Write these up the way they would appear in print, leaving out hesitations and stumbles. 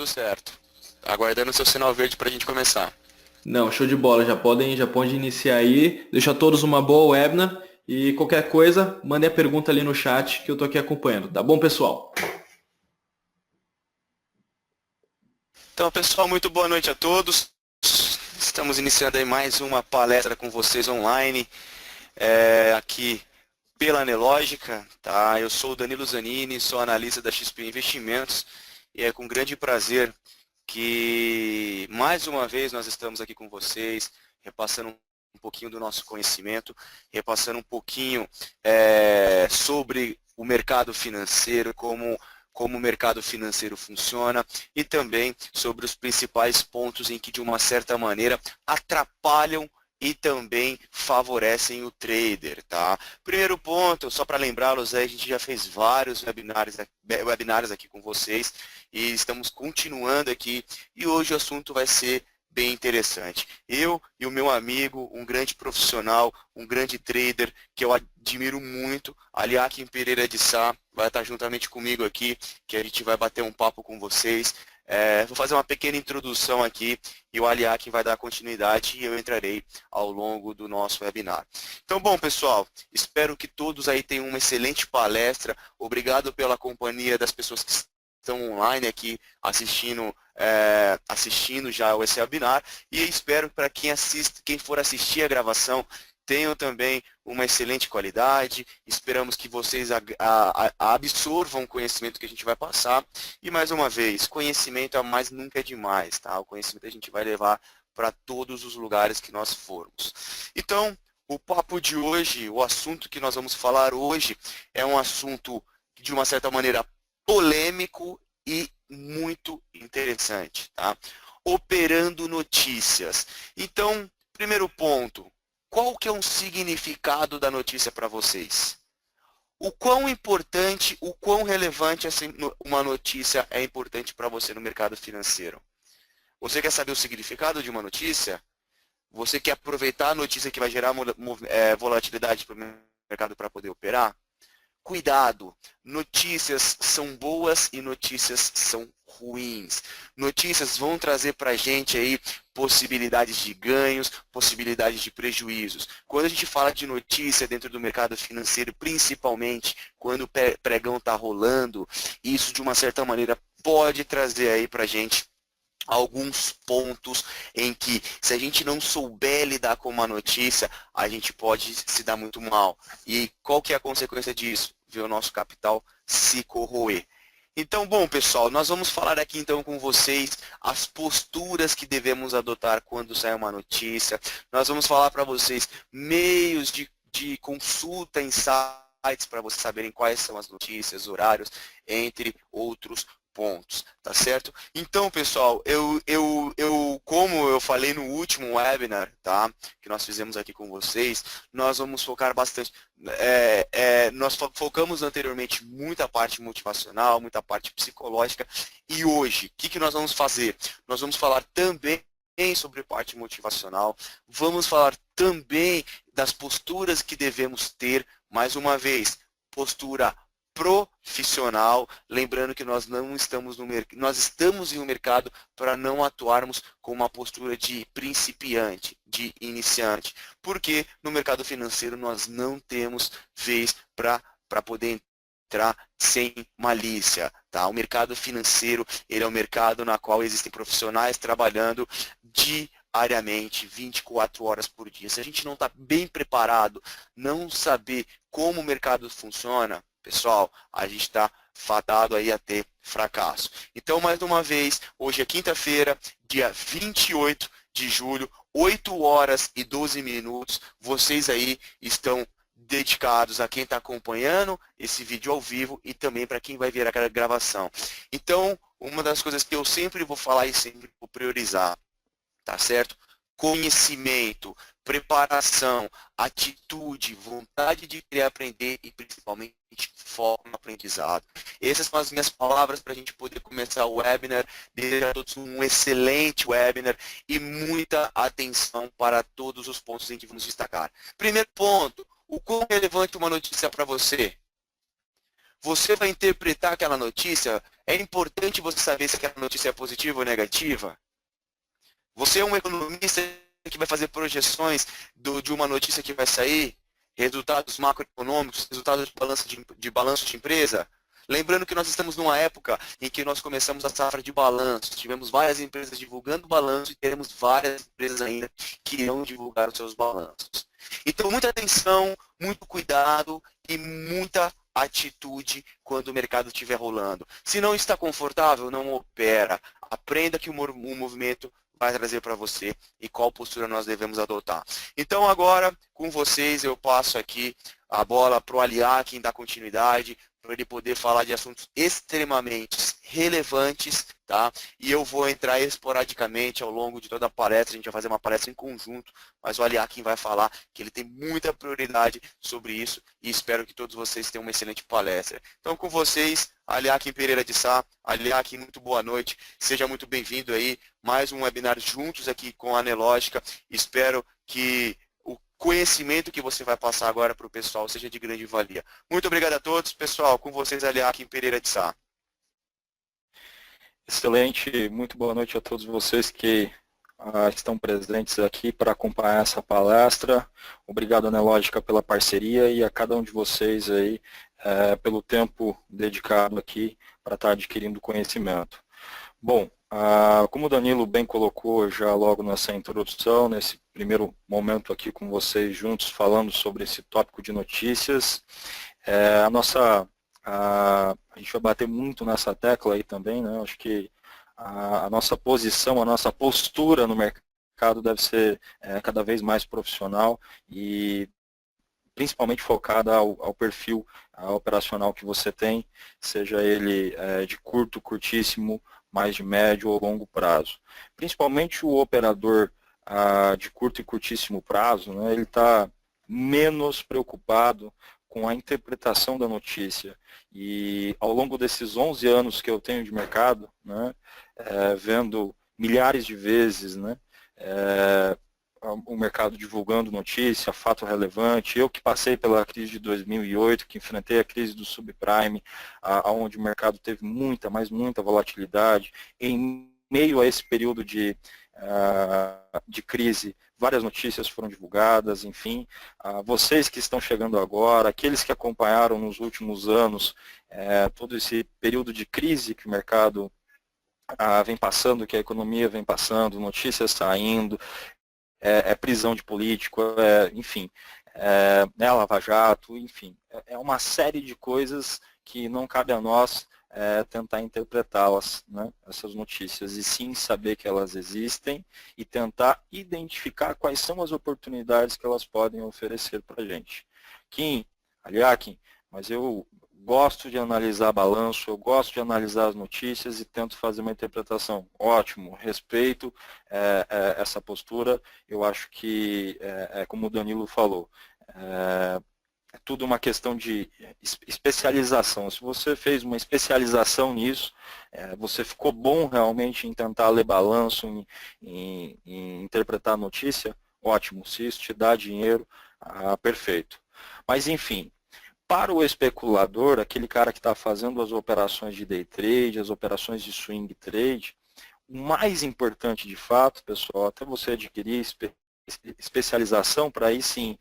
tudo certo. Aguardando o seu sinal verde para a gente começar. Não, show de bola. Já pode iniciar aí. Deixa a todos uma boa webinar e qualquer coisa, mandem a pergunta ali no chat que eu tô aqui acompanhando. Tá bom, pessoal? Então, pessoal, muito boa noite a todos. Estamos iniciando aí mais uma palestra com vocês online, aqui pela Nelógica, tá? Eu sou o Danilo Zanini, sou analista da XP Investimentos e é com grande prazer que mais uma vez nós estamos aqui com vocês, repassando um pouquinho do nosso conhecimento, repassando um pouquinho sobre o mercado financeiro, como o mercado financeiro funciona e também sobre os principais pontos em que, de uma certa maneira, atrapalham e também favorecem o trader, tá? Primeiro ponto, só para lembrá-los, a gente já fez vários webinários aqui com vocês e estamos continuando aqui e hoje o assunto vai ser bem interessante. Eu e o meu amigo, um grande profissional, um grande trader que eu admiro muito, Aliakim Pereira de Sá, vai estar juntamente comigo aqui, que a gente vai bater um papo com vocês. Vou fazer uma pequena introdução aqui e o Aliakim vai dar continuidade e eu entrarei ao longo do nosso webinar. Então, bom, pessoal, espero que todos aí tenham uma excelente palestra. Obrigado pela companhia das pessoas que estão online aqui assistindo já esse webinar e espero para quem for assistir a gravação tenham também uma excelente qualidade. Esperamos que vocês absorvam o conhecimento que a gente vai passar e mais uma vez, conhecimento a mais nunca é demais, tá? O conhecimento a gente vai levar para todos os lugares que nós formos. Então, o papo de hoje, o assunto que nós vamos falar hoje é um assunto de uma certa maneira polêmico e muito interessante, tá? Operando notícias. Então, primeiro ponto, qual que é um significado da notícia para vocês? O quão importante, o quão relevante uma notícia é importante para você no mercado financeiro? Você quer saber o significado de uma notícia? Você quer aproveitar a notícia que vai gerar volatilidade para o mercado para poder operar? Cuidado, notícias são boas e notícias são ruins. Notícias vão trazer para a gente aí possibilidades de ganhos, possibilidades de prejuízos. Quando a gente fala de notícia dentro do mercado financeiro, principalmente quando o pregão está rolando, isso de uma certa maneira pode trazer aí para a gente alguns pontos em que, se a gente não souber lidar com uma notícia, a gente pode se dar muito mal. E qual que é a consequência disso? Ver o nosso capital se corroer. Então, bom, pessoal, nós vamos falar aqui então com vocês as posturas que devemos adotar quando sai uma notícia. Nós vamos falar para vocês meios de consulta em sites para vocês saberem quais são as notícias, horários, entre outros pontos, tá certo? Então, pessoal, como eu falei no último webinar, tá, que nós fizemos aqui com vocês, nós vamos focar bastante, nós focamos anteriormente muita parte motivacional, muita parte psicológica, e hoje, o que nós vamos fazer? Nós vamos falar também sobre parte motivacional, vamos falar também das posturas que devemos ter, mais uma vez, postura profissional, lembrando que nós não estamos nós estamos em um mercado para não atuarmos com uma postura de principiante, de iniciante, porque no mercado financeiro nós não temos vez para poder entrar sem malícia, tá? O mercado financeiro, ele é um mercado na qual existem profissionais trabalhando diariamente, 24 horas por dia. Se a gente não está bem preparado, não saber como o mercado funciona, pessoal, a gente está fadado aí a ter fracasso. Então, mais uma vez, hoje é quinta-feira, dia 28 de julho, 8 horas e 12 minutos. Vocês aí estão dedicados a quem está acompanhando esse vídeo ao vivo e também para quem vai ver a gravação. Então, uma das coisas que eu sempre vou falar e sempre vou priorizar, tá certo? Conhecimento, preparação, atitude, vontade de querer aprender e principalmente foco no aprendizado. Essas são as minhas palavras para a gente poder começar o webinar. Desejo a todos um excelente webinar e muita atenção para todos os pontos em que vamos destacar. Primeiro ponto, o quão relevante uma notícia para você? Você vai interpretar aquela notícia? É importante você saber se aquela notícia é positiva ou negativa? Você é um economista que vai fazer projeções de uma notícia que vai sair? Resultados macroeconômicos, resultados de balanço de empresa? Lembrando que nós estamos numa época em que nós começamos a safra de balanços, tivemos várias empresas divulgando balanço e teremos várias empresas ainda que irão divulgar os seus balanços. Então, muita atenção, muito cuidado e muita atitude quando o mercado estiver rolando. Se não está confortável, não opera. Aprenda que o movimento vai trazer para você e qual postura nós devemos adotar. Então, agora, com vocês, eu passo aqui a bola para o Aliakin dar continuidade, para ele poder falar de assuntos extremamente relevantes, tá? E eu vou entrar esporadicamente ao longo de toda a palestra, a gente vai fazer uma palestra em conjunto, mas o Aliakin vai falar que ele tem muita prioridade sobre isso e espero que todos vocês tenham uma excelente palestra. Então, com vocês, Aliakin Pereira de Sá. Aliakin, muito boa noite, seja muito bem-vindo aí, mais um webinar juntos aqui com a Anelógica. Espero que conhecimento que você vai passar agora para o pessoal seja de grande valia. Muito obrigado a todos, pessoal. Com vocês, Aliakin Pereira de Sá. Excelente, muito boa noite a todos vocês que estão presentes aqui para acompanhar essa palestra. Obrigado, Anelógica, pela parceria e a cada um de vocês aí pelo tempo dedicado aqui para estar adquirindo conhecimento. Bom, como o Danilo bem colocou já logo nessa introdução, nesse primeiro momento aqui com vocês juntos, falando sobre esse tópico de notícias, a gente vai bater muito nessa tecla aí também, né? Acho que a nossa posição, a nossa postura no mercado deve ser cada vez mais profissional e principalmente focada ao perfil operacional que você tem, seja ele de curto, curtíssimo, mais de médio ou longo prazo. Principalmente o operador de curto e curtíssimo prazo, né, ele está menos preocupado com a interpretação da notícia. E ao longo desses 11 anos que eu tenho de mercado, né, vendo milhares de vezes, né, o mercado divulgando notícia, fato relevante, eu que passei pela crise de 2008, que enfrentei a crise do subprime, onde o mercado teve muita, mas muita volatilidade, em meio a esse período de crise, várias notícias foram divulgadas, enfim, vocês que estão chegando agora, aqueles que acompanharam nos últimos anos todo esse período de crise que o mercado vem passando, que a economia vem passando, notícias saindo, prisão de político, enfim, Lava Jato, enfim, é uma série de coisas que não cabe a nós tentar interpretá-las, né, essas notícias, e sim saber que elas existem e tentar identificar quais são as oportunidades que elas podem oferecer para a gente. Kim, Aliakin, mas eu gosto de analisar balanço, eu gosto de analisar as notícias e tento fazer uma interpretação. Ótimo, respeito essa postura, eu acho que, como o Danilo falou, é tudo uma questão de especialização. Se você fez uma especialização nisso, você ficou bom realmente em tentar ler balanço, em interpretar a notícia, ótimo. Se isso te dá dinheiro, perfeito. Mas, enfim, para o especulador, aquele cara que está fazendo as operações de day trade, as operações de swing trade, o mais importante de fato, pessoal, até você adquirir especialização para aí sim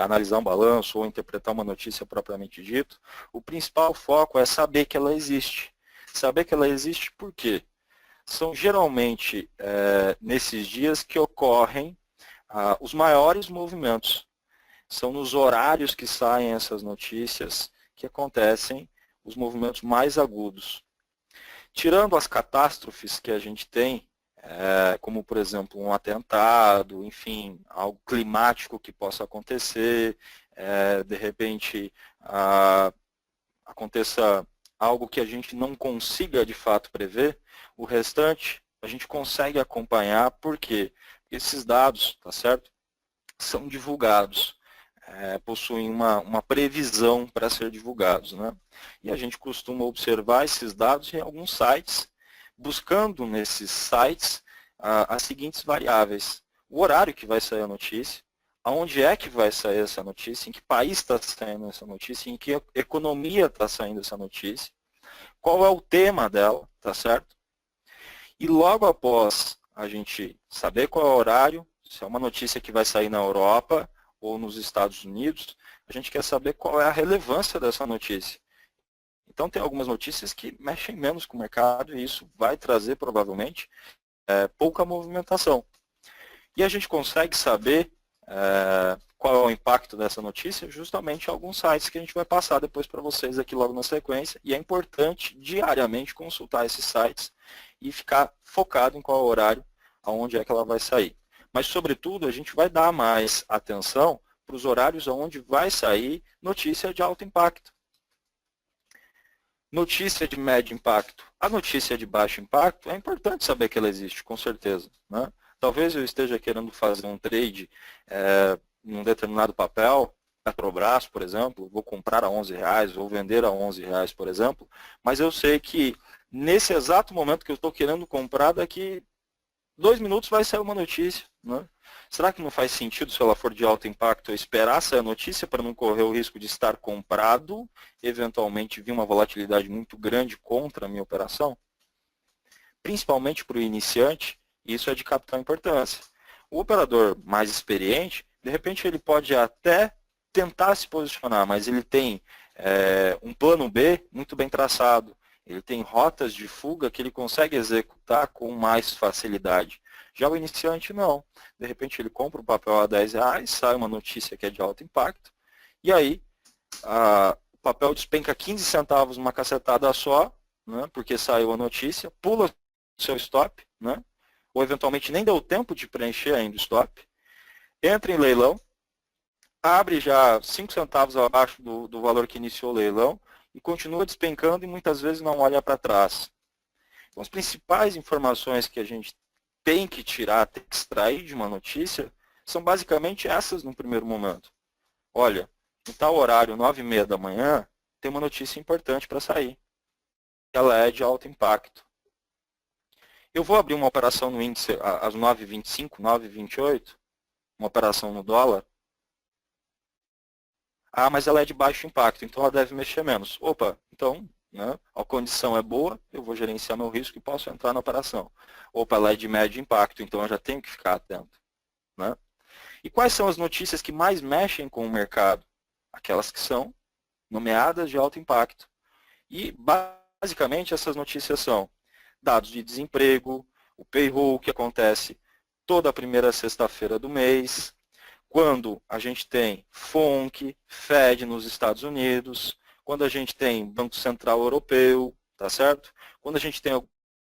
analisar um balanço ou interpretar uma notícia propriamente dito, o principal foco é saber que ela existe. Saber que ela existe por quê? São geralmente nesses dias que ocorrem os maiores movimentos. São nos horários que saem essas notícias que acontecem os movimentos mais agudos. Tirando as catástrofes que a gente tem, como, por exemplo, um atentado, enfim, algo climático que possa acontecer, de repente aconteça algo que a gente não consiga, de fato, prever, o restante a gente consegue acompanhar, por quê? Porque esses dados, tá certo? São divulgados. Possuem uma previsão para ser divulgados, né? E a gente costuma observar esses dados em alguns sites, buscando nesses sites as seguintes variáveis: o horário que vai sair a notícia, aonde é que vai sair essa notícia, em que país está saindo essa notícia, em que economia está saindo essa notícia, qual é o tema dela, tá certo? E logo após a gente saber qual é o horário, se é uma notícia que vai sair na Europa ou nos Estados Unidos, a gente quer saber qual é a relevância dessa notícia. Então tem algumas notícias que mexem menos com o mercado e isso vai trazer provavelmente pouca movimentação. E a gente consegue saber qual é o impacto dessa notícia justamente em alguns sites que a gente vai passar depois para vocês aqui logo na sequência. E é importante diariamente consultar esses sites e ficar focado em qual horário, aonde é que ela vai sair. Mas, sobretudo, a gente vai dar mais atenção para os horários onde vai sair notícia de alto impacto. Notícia de médio impacto. A notícia de baixo impacto, é importante saber que ela existe, com certeza, né? Talvez eu esteja querendo fazer um trade em um determinado papel, Petrobras, por exemplo, vou comprar a R$11, vou vender a R$11, por exemplo, mas eu sei que nesse exato momento que eu estou querendo comprar, daqui 2 minutos vai sair uma notícia, né? Será que não faz sentido, se ela for de alto impacto, eu esperar sair a notícia para não correr o risco de estar comprado, eventualmente vir uma volatilidade muito grande contra a minha operação? Principalmente para o iniciante, isso é de capital importância. O operador mais experiente, de repente ele pode até tentar se posicionar, mas ele tem um plano B muito bem traçado. Ele tem rotas de fuga que ele consegue executar com mais facilidade. Já o iniciante não. De repente ele compra um papel a R$10, sai uma notícia que é de alto impacto, e aí o papel despenca 15 centavos numa cacetada só, né, porque saiu a notícia, pula o seu stop, né, ou eventualmente nem deu tempo de preencher ainda o stop, entra em leilão, abre já 5 centavos abaixo do valor que iniciou o leilão, e continua despencando e muitas vezes não olha para trás. Então, as principais informações que a gente tem que tirar, tem que extrair de uma notícia, são basicamente essas no primeiro momento. Olha, em tal horário, 9h30 da manhã, tem uma notícia importante para sair. Ela é de alto impacto. Eu vou abrir uma operação no índice às 9h25, 9h28, uma operação no dólar. Ah, mas ela é de baixo impacto, então ela deve mexer menos. Opa, então, né, a condição é boa, eu vou gerenciar meu risco e posso entrar na operação. Opa, ela é de médio impacto, então eu já tenho que ficar atento, né? E quais são as notícias que mais mexem com o mercado? Aquelas que são nomeadas de alto impacto. E, basicamente, essas notícias são dados de desemprego, o payroll, que acontece toda a primeira sexta-feira do mês, quando a gente tem FONC, Fed nos Estados Unidos, quando a gente tem Banco Central Europeu, tá certo? Quando a gente tem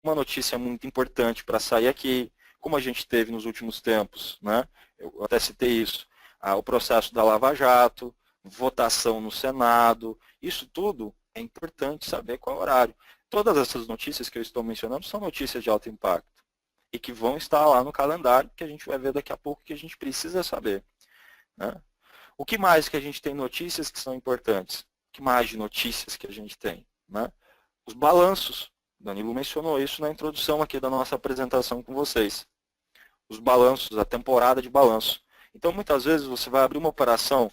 uma notícia muito importante para sair aqui, como a gente teve nos últimos tempos, né? Eu até citei isso, o processo da Lava Jato, votação no Senado, isso tudo é importante saber qual é o horário. Todas essas notícias que eu estou mencionando são notícias de alto impacto e que vão estar lá no calendário, que a gente vai ver daqui a pouco, que a gente precisa saber, né? O que mais que a gente tem notícias que são importantes? O que mais de notícias que a gente tem, né? Os balanços. O Danilo mencionou isso na introdução aqui da nossa apresentação com vocês. Os balanços, a temporada de balanço. Então, muitas vezes, você vai abrir uma operação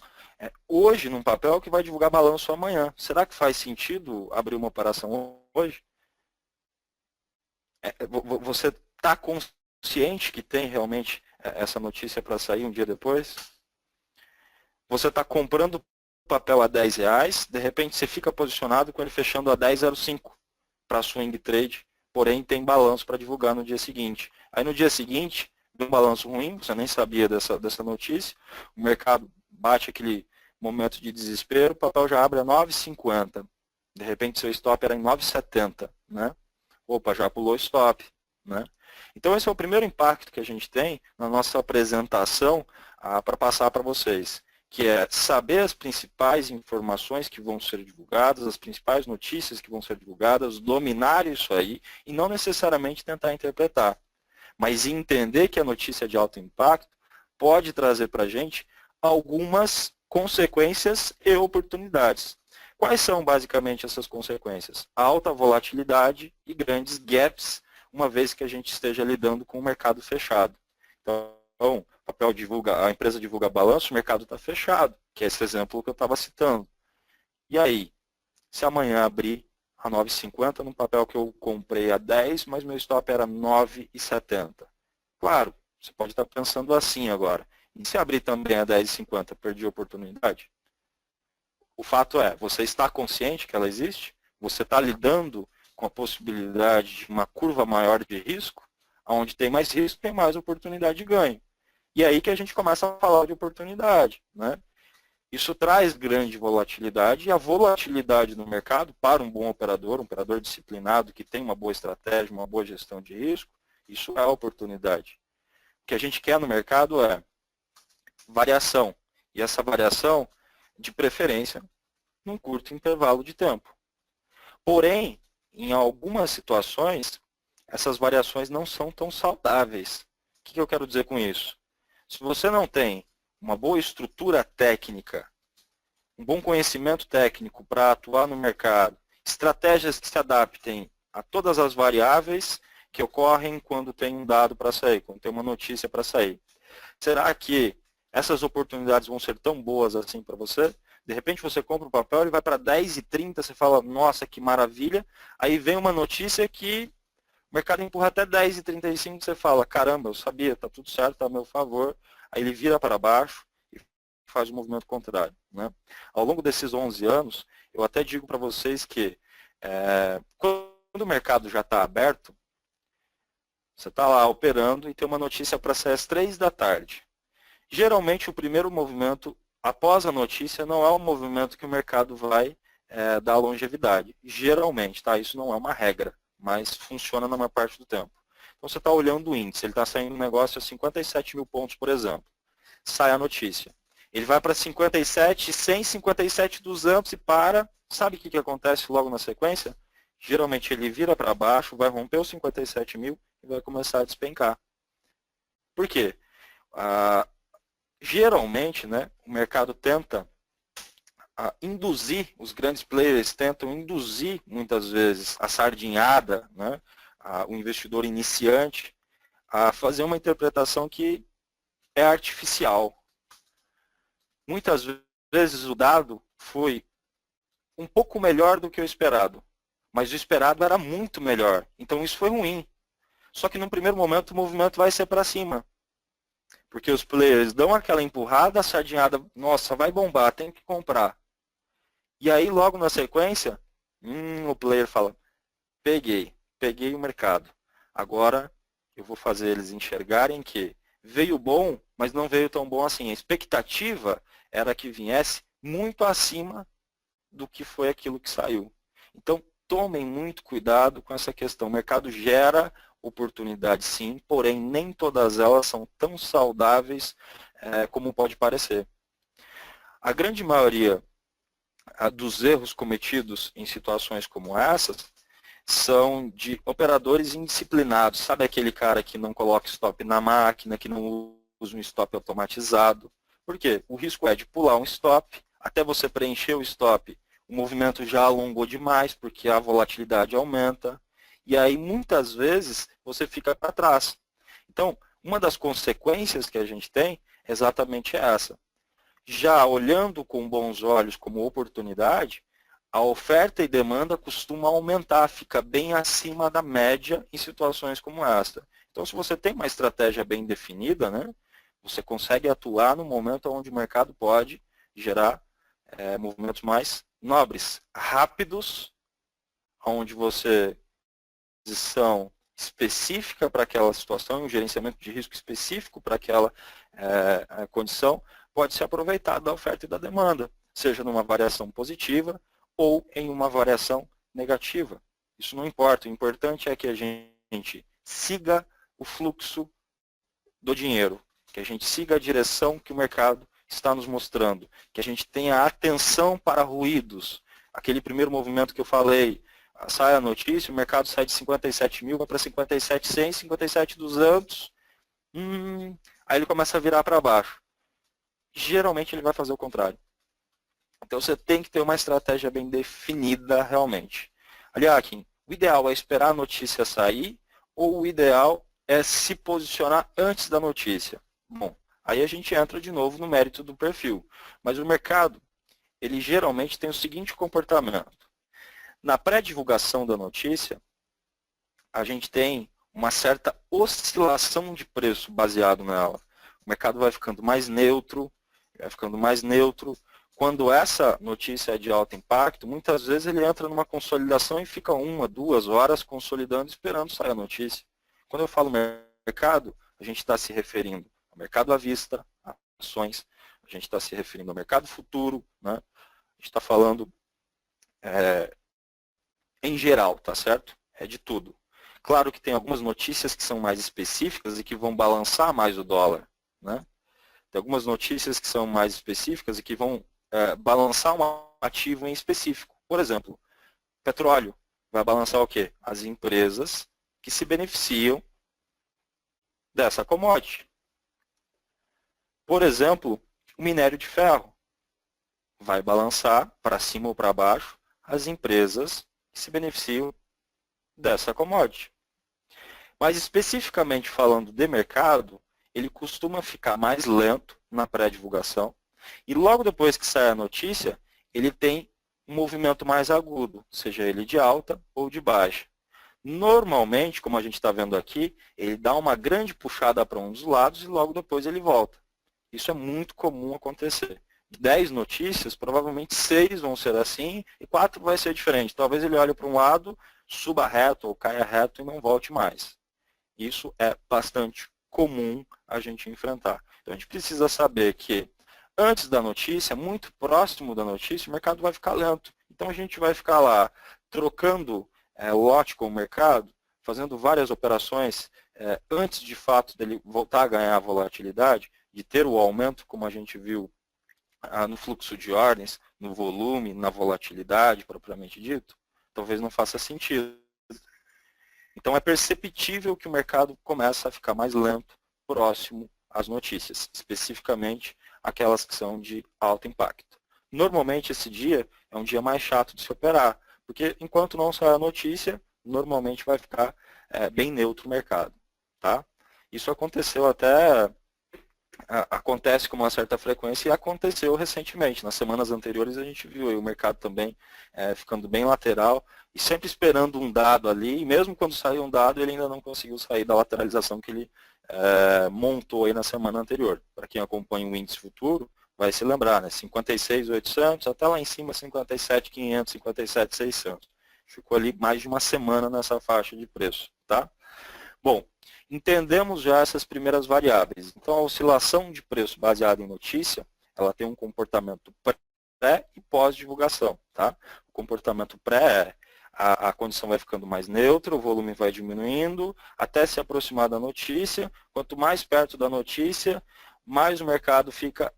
hoje num papel que vai divulgar balanço amanhã. Será que faz sentido abrir uma operação hoje? Você está consciente que tem realmente essa notícia para sair um dia depois? Você está comprando papel a R$10, de repente você fica posicionado com ele fechando a 10,05 para swing trade, porém tem balanço para divulgar no dia seguinte. Aí no dia seguinte, um balanço ruim, você nem sabia dessa notícia, o mercado bate aquele momento de desespero, o papel já abre a 9,50. De repente seu stop era em 9,70, né? Opa, já pulou o stop, né? Então esse é o primeiro impacto que a gente tem na nossa apresentação para passar para vocês, que é saber as principais informações que vão ser divulgadas, as principais notícias que vão ser divulgadas, dominar isso aí e não necessariamente tentar interpretar, mas entender que a notícia de alto impacto pode trazer para a gente algumas consequências e oportunidades. Quais são basicamente essas consequências? Alta volatilidade e grandes gaps, uma vez que a gente esteja lidando com o mercado fechado. Então, papel divulga, a empresa divulga balanço, o mercado está fechado, que é esse exemplo que eu estava citando. E aí, se amanhã abrir a 9,50 num papel que eu comprei a 10, mas meu stop era 9,70. Claro, você pode estar pensando assim agora. E se abrir também a 10,50, perdi a oportunidade? O fato é, você está consciente que ela existe? Você está lidando com a possibilidade de uma curva maior de risco? Onde tem mais risco, tem mais oportunidade de ganho. E é aí que a gente começa a falar de oportunidade, né? Isso traz grande volatilidade, e a volatilidade no mercado, para um bom operador, um operador disciplinado, que tem uma boa estratégia, uma boa gestão de risco, isso é oportunidade. O que a gente quer no mercado é variação. E essa variação, de preferência, num curto intervalo de tempo. Porém, em algumas situações, essas variações não são tão saudáveis. O que eu quero dizer com isso? Se você não tem uma boa estrutura técnica, um bom conhecimento técnico para atuar no mercado, estratégias que se adaptem a todas as variáveis que ocorrem quando tem um dado para sair, quando tem uma notícia para sair. Será que essas oportunidades vão ser tão boas assim para você? De repente você compra um papel, ele vai para 10,30, você fala, nossa, que maravilha. Aí vem uma notícia que o mercado empurra até 10,35, você fala, caramba, eu sabia, está tudo certo, está a meu favor. Aí ele vira para baixo e faz o movimento contrário, né? Ao longo desses 11 anos, eu até digo para vocês que quando o mercado já está aberto, você está lá operando e tem uma notícia para sair às 3 da tarde. Geralmente o primeiro movimento após a notícia não é um movimento que o mercado vai dar longevidade. Geralmente, tá? Isso não é uma regra, mas funciona na maior parte do tempo. Então você está olhando o índice, ele está saindo um negócio a 57 mil pontos, por exemplo. Sai a notícia. Ele vai para 57, 100, 57, 200 e para. Sabe o que acontece logo na sequência? Geralmente ele vira para baixo, vai romper os 57 mil e vai começar a despencar. Por quê? Geralmente, né, o mercado tenta induzir, os grandes players tentam induzir muitas vezes a sardinhada, né, o investidor iniciante, a fazer uma interpretação que é artificial. Muitas vezes o dado foi um pouco melhor do que o esperado, mas o esperado era muito melhor, então isso foi ruim. Só que no primeiro momento o movimento vai ser para cima. Porque os players dão aquela empurrada, a sardinhada, nossa, vai bombar, tem que comprar. E aí, logo na sequência, o player fala, peguei o mercado. Agora, eu vou fazer eles enxergarem que veio bom, mas não veio tão bom assim. A expectativa era que viesse muito acima do que foi aquilo que saiu. Então, tomem muito cuidado com essa questão. O mercado gera oportunidade sim, porém nem todas elas são tão saudáveis como pode parecer. A grande maioria dos erros cometidos em situações como essas são de operadores indisciplinados. Sabe aquele cara que não coloca stop na máquina, que não usa um stop automatizado? Por quê? O risco é de pular um stop, até você preencher o stop, o movimento já alongou demais, porque a volatilidade aumenta. E aí, muitas vezes, você fica para trás. Então, uma das consequências que a gente tem é exatamente essa. Já olhando com bons olhos como oportunidade, a oferta e demanda costuma aumentar, fica bem acima da média em situações como essa. Então, se você tem uma estratégia bem definida, né, você consegue atuar no momento onde o mercado pode gerar movimentos mais nobres, rápidos, onde você posição específica para aquela situação, um gerenciamento de risco específico para aquela condição, pode ser aproveitado da oferta e da demanda, seja numa variação positiva ou em uma variação negativa. Isso não importa, o importante é que a gente siga o fluxo do dinheiro, que a gente siga a direção que o mercado está nos mostrando, que a gente tenha atenção para ruídos. Aquele primeiro movimento que eu falei, sai a notícia, o mercado sai de 57 mil, vai para 57,100, 57,200, aí ele começa a virar para baixo. Geralmente ele vai fazer o contrário. Então você tem que ter uma estratégia bem definida realmente. Aliás, o ideal é esperar a notícia sair ou o ideal é se posicionar antes da notícia? Bom, Aí a gente entra de novo no mérito do perfil. Mas o mercado, ele geralmente tem o seguinte comportamento. Na pré-divulgação da notícia, a gente tem uma certa oscilação de preço baseado nela. O mercado vai ficando mais neutro, vai ficando mais neutro. Quando essa notícia é de alto impacto, muitas vezes ele entra numa consolidação e fica 1, 2 horas consolidando, esperando sair a notícia. Quando eu falo mercado, a gente está se referindo ao mercado à vista, ações, a gente está se referindo ao mercado futuro, né? A gente está falando em geral, tá certo? É de tudo. Claro que tem algumas notícias que são mais específicas e que vão balançar mais o dólar, né? Tem algumas notícias que são mais específicas e que vão balançar um ativo em específico. Por exemplo, petróleo vai balançar o quê? As empresas que se beneficiam dessa commodity. Por exemplo, o minério de ferro vai balançar para cima ou para baixo as empresas que se beneficiam dessa commodity. Mas especificamente falando de mercado, ele costuma ficar mais lento na pré-divulgação e logo depois que sai a notícia, ele tem um movimento mais agudo, seja ele de alta ou de baixa. Normalmente, como a gente está vendo aqui, ele dá uma grande puxada para um dos lados e logo depois ele volta. Isso é muito comum acontecer. De 10 notícias, provavelmente 6 vão ser assim e 4 vai ser diferente. Talvez ele olhe para um lado, suba reto ou caia reto e não volte mais. Isso é bastante comum a gente enfrentar. Então a gente precisa saber que antes da notícia, muito próximo da notícia, o mercado vai ficar lento. Então a gente vai ficar lá trocando lote com o mercado, fazendo várias operações antes de fato dele voltar a ganhar a volatilidade, de ter o aumento, como a gente viu no fluxo de ordens, no volume, na volatilidade propriamente dito, talvez não faça sentido. Então é perceptível que o mercado começa a ficar mais lento próximo às notícias, especificamente aquelas que são de alto impacto. Normalmente esse dia é um dia mais chato de se operar, porque enquanto não sai a notícia, normalmente vai ficar bem neutro o mercado. Tá? Isso aconteceu acontece com uma certa frequência e aconteceu recentemente. Nas semanas anteriores a gente viu aí o mercado também ficando bem lateral e sempre esperando um dado ali, e mesmo quando saiu um dado, ele ainda não conseguiu sair da lateralização que ele montou aí na semana anterior. Para quem acompanha o índice futuro, vai se lembrar, né? 56.800 até lá em cima 57.500, 57.600. Ficou ali mais de uma semana nessa faixa de preço. Tá? Bom, entendemos já essas primeiras variáveis. Então, a oscilação de preço baseada em notícia, ela tem um comportamento pré e pós-divulgação. Tá? O comportamento pré é a condição vai ficando mais neutra, o volume vai diminuindo, até se aproximar da notícia. Quanto mais perto da notícia, mais o mercado fica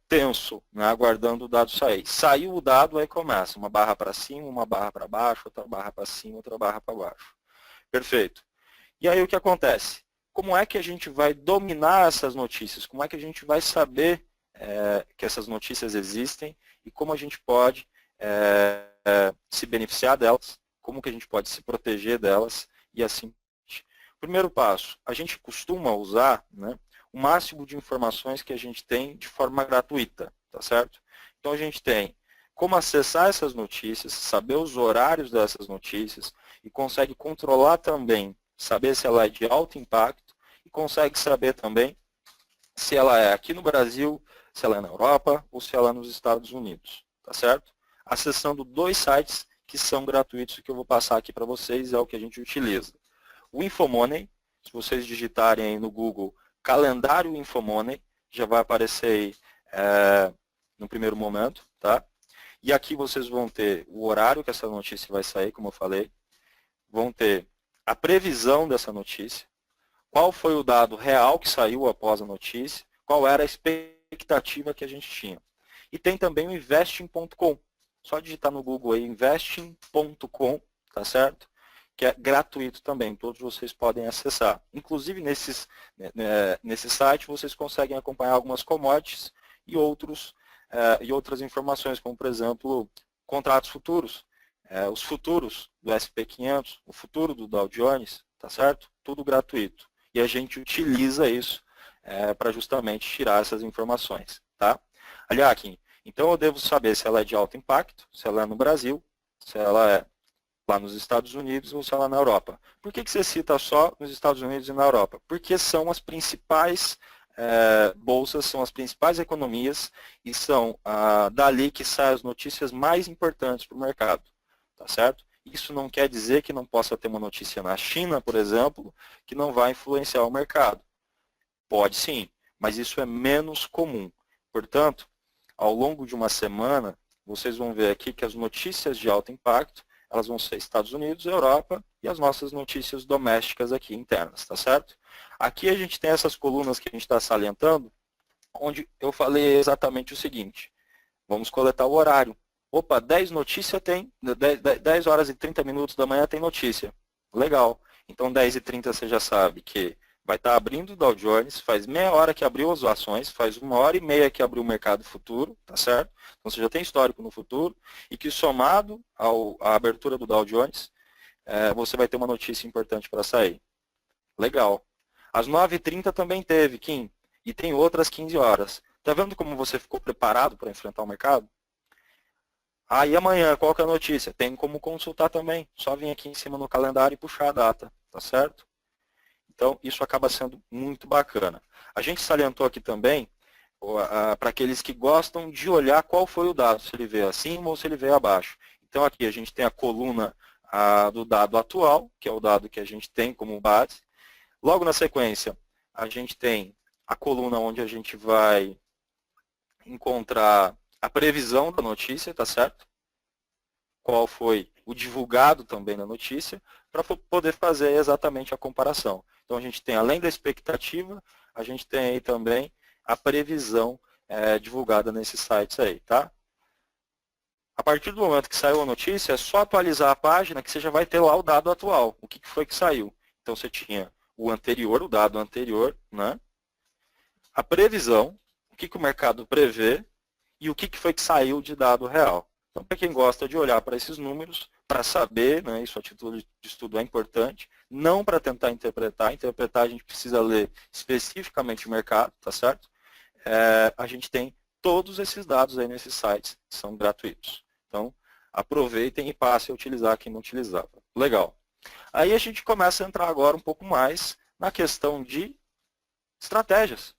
tenso, né, aguardando o dado sair. Saiu o dado, aí começa uma barra para cima, uma barra para baixo, outra barra para cima, outra barra para baixo. Perfeito. E aí o que acontece? Como é que a gente vai dominar essas notícias? Como é que a gente vai saber que essas notícias existem e como a gente pode se beneficiar delas, como que a gente pode se proteger delas e assim. Primeiro passo, a gente costuma usar, né, o máximo de informações que a gente tem de forma gratuita, tá certo? Então a gente tem como acessar essas notícias, saber os horários dessas notícias e consegue controlar também, saber se ela é de alto impacto e consegue saber também se ela é aqui no Brasil, se ela é na Europa ou se ela é nos Estados Unidos, tá certo? Acessando 2 sites que são gratuitos, que eu vou passar aqui para vocês, é o que a gente utiliza. O Infomoney, se vocês digitarem aí no Google calendário Infomoney, já vai aparecer aí no primeiro momento, tá? E aqui vocês vão ter o horário que essa notícia vai sair, como eu falei, vão ter a previsão dessa notícia, qual foi o dado real que saiu após a notícia, qual era a expectativa que a gente tinha. E tem também o investing.com. Só digitar no Google aí investing.com, tá certo? Que é gratuito também, todos vocês podem acessar. Inclusive nesse site vocês conseguem acompanhar algumas commodities e outras informações, como por exemplo, contratos futuros, os futuros do SP500, o futuro do Dow Jones, tá certo? Tudo gratuito. E a gente utiliza isso para justamente tirar essas informações. Tá? Aliakin, então eu devo saber se ela é de alto impacto, se ela é no Brasil, se ela é lá nos Estados Unidos ou se ela é na Europa. Por que você cita só nos Estados Unidos e na Europa? Porque são as principais bolsas, são as principais economias e são dali que saem as notícias mais importantes para o mercado. Tá certo? Isso não quer dizer que não possa ter uma notícia na China, por exemplo, que não vai influenciar o mercado. Pode sim, mas isso é menos comum. Portanto, ao longo de uma semana, vocês vão ver aqui que as notícias de alto impacto, elas vão ser Estados Unidos, Europa e as nossas notícias domésticas aqui internas, tá certo? Aqui a gente tem essas colunas que a gente está salientando, onde eu falei exatamente o seguinte. Vamos coletar o horário. Opa, 10 notícias tem, 10 horas e 30 minutos da manhã tem notícia. Legal. Então 10 e 30 você já sabe que vai estar abrindo o Dow Jones, faz meia hora que abriu as ações, faz 1h30 que abriu o mercado futuro, tá certo? Então você já tem histórico no futuro, e que somado à abertura do Dow Jones, você vai ter uma notícia importante para sair. Legal. Às 9h30 também teve, Kim, e tem outras 15 horas. Tá vendo como você ficou preparado para enfrentar o mercado? E amanhã, qual que é a notícia? Tem como consultar também, só vir aqui em cima no calendário e puxar a data, tá certo? Então, isso acaba sendo muito bacana. A gente salientou aqui também, para aqueles que gostam de olhar qual foi o dado, se ele veio acima ou se ele veio abaixo. Então, aqui a gente tem a coluna do dado atual, que é o dado que a gente tem como base. Logo na sequência, a gente tem a coluna onde a gente vai encontrar a previsão da notícia, tá certo? Qual foi o divulgado também na notícia, para poder fazer exatamente a comparação. Então, a gente tem, além da expectativa, a gente tem aí também a previsão divulgada nesses sites aí, tá? A partir do momento que saiu a notícia, é só atualizar a página que você já vai ter lá o dado atual. O que foi que saiu? Então, você tinha o anterior, o dado anterior, né? A previsão, o que o mercado prevê e o que foi que saiu de dado real. Então, para quem gosta de olhar para esses números, para saber, né, isso a título de estudo é importante, não para tentar interpretar. Interpretar a gente precisa ler especificamente o mercado, tá certo? A gente tem todos esses dados aí nesses sites, são gratuitos. Então, aproveitem e passem a utilizar quem não utilizava. Legal. Aí a gente começa a entrar agora um pouco mais na questão de estratégias.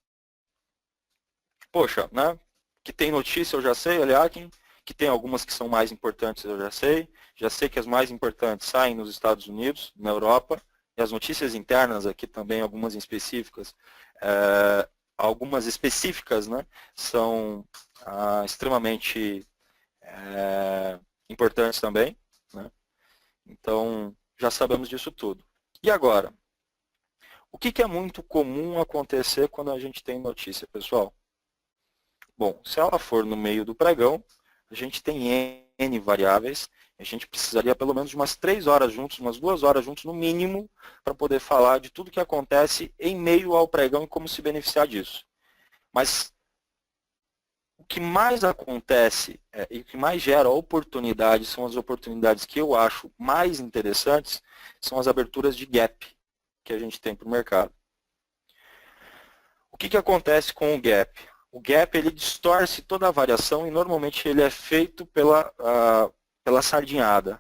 Poxa, né? Que tem notícia eu já sei, aliás, que tem algumas que são mais importantes eu já sei que as mais importantes saem nos Estados Unidos, na Europa, e as notícias internas aqui também, algumas específicas, né, são extremamente importantes também, né? Então, já sabemos disso tudo. E agora, o que é muito comum acontecer quando a gente tem notícia, pessoal? Bom, se ela for no meio do pregão, a gente tem N variáveis, a gente precisaria pelo menos de umas 3 horas juntos, umas 2 horas juntos no mínimo, para poder falar de tudo que acontece em meio ao pregão e como se beneficiar disso. Mas o que mais acontece e o que mais gera oportunidades são as oportunidades que eu acho mais interessantes, são as aberturas de gap que a gente tem para o mercado. O que acontece com o gap? O gap ele distorce toda a variação e normalmente ele é feito pela sardinhada,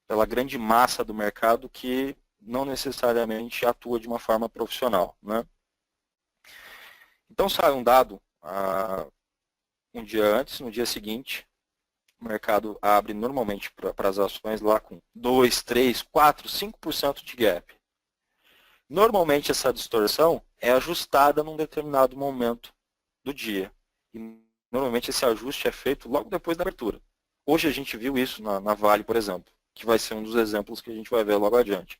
pela grande massa do mercado que não necessariamente atua de uma forma profissional, né? Então sai um dado um dia antes, no dia seguinte, o mercado abre normalmente para as ações lá com 2, 3, 4, 5% de gap. Normalmente essa distorção é ajustada num determinado momento do dia. E normalmente esse ajuste é feito logo depois da abertura. Hoje a gente viu isso na Vale, por exemplo, que vai ser um dos exemplos que a gente vai ver logo adiante.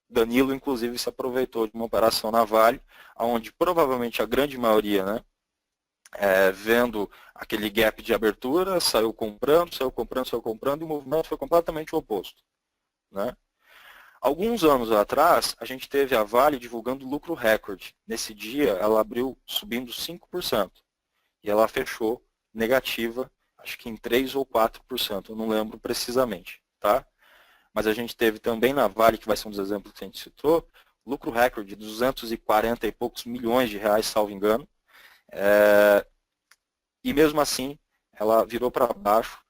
Danilo, inclusive, se aproveitou de uma operação na Vale, onde provavelmente a grande maioria, né, vendo aquele gap de abertura, saiu comprando, e o movimento foi completamente o oposto, né? Alguns anos atrás, a gente teve a Vale divulgando lucro recorde. Nesse dia, ela abriu subindo 5%. E ela fechou negativa, acho que em 3 ou 4%, eu não lembro precisamente, tá? Mas a gente teve também na Vale, que vai ser um dos exemplos que a gente citou, lucro recorde de 240 e poucos milhões de reais, salvo engano. E mesmo assim, ela virou para baixo,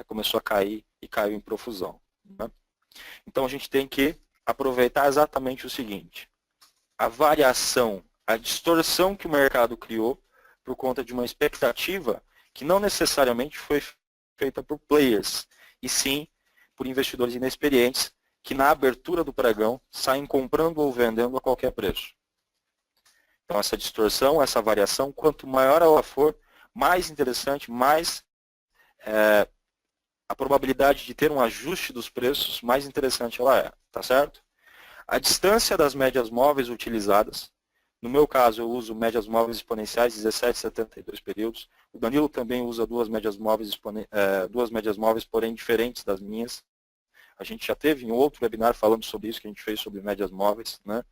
começou a cair e caiu em profusão, né? Então a gente tem que aproveitar exatamente o seguinte: a variação, a distorção que o mercado criou por conta de uma expectativa que não necessariamente foi feita por players, e sim por investidores inexperientes que na abertura do pregão saem comprando ou vendendo a qualquer preço. Então essa distorção, essa variação, quanto maior ela for, mais interessante, mais a probabilidade de ter um ajuste dos preços, mais interessante ela é, tá certo? A distância das médias móveis utilizadas, no meu caso eu uso médias móveis exponenciais 17,72 períodos, o Danilo também usa duas médias móveis, porém diferentes das minhas. A gente já teve em outro webinar falando sobre isso, que a gente fez sobre médias móveis, né?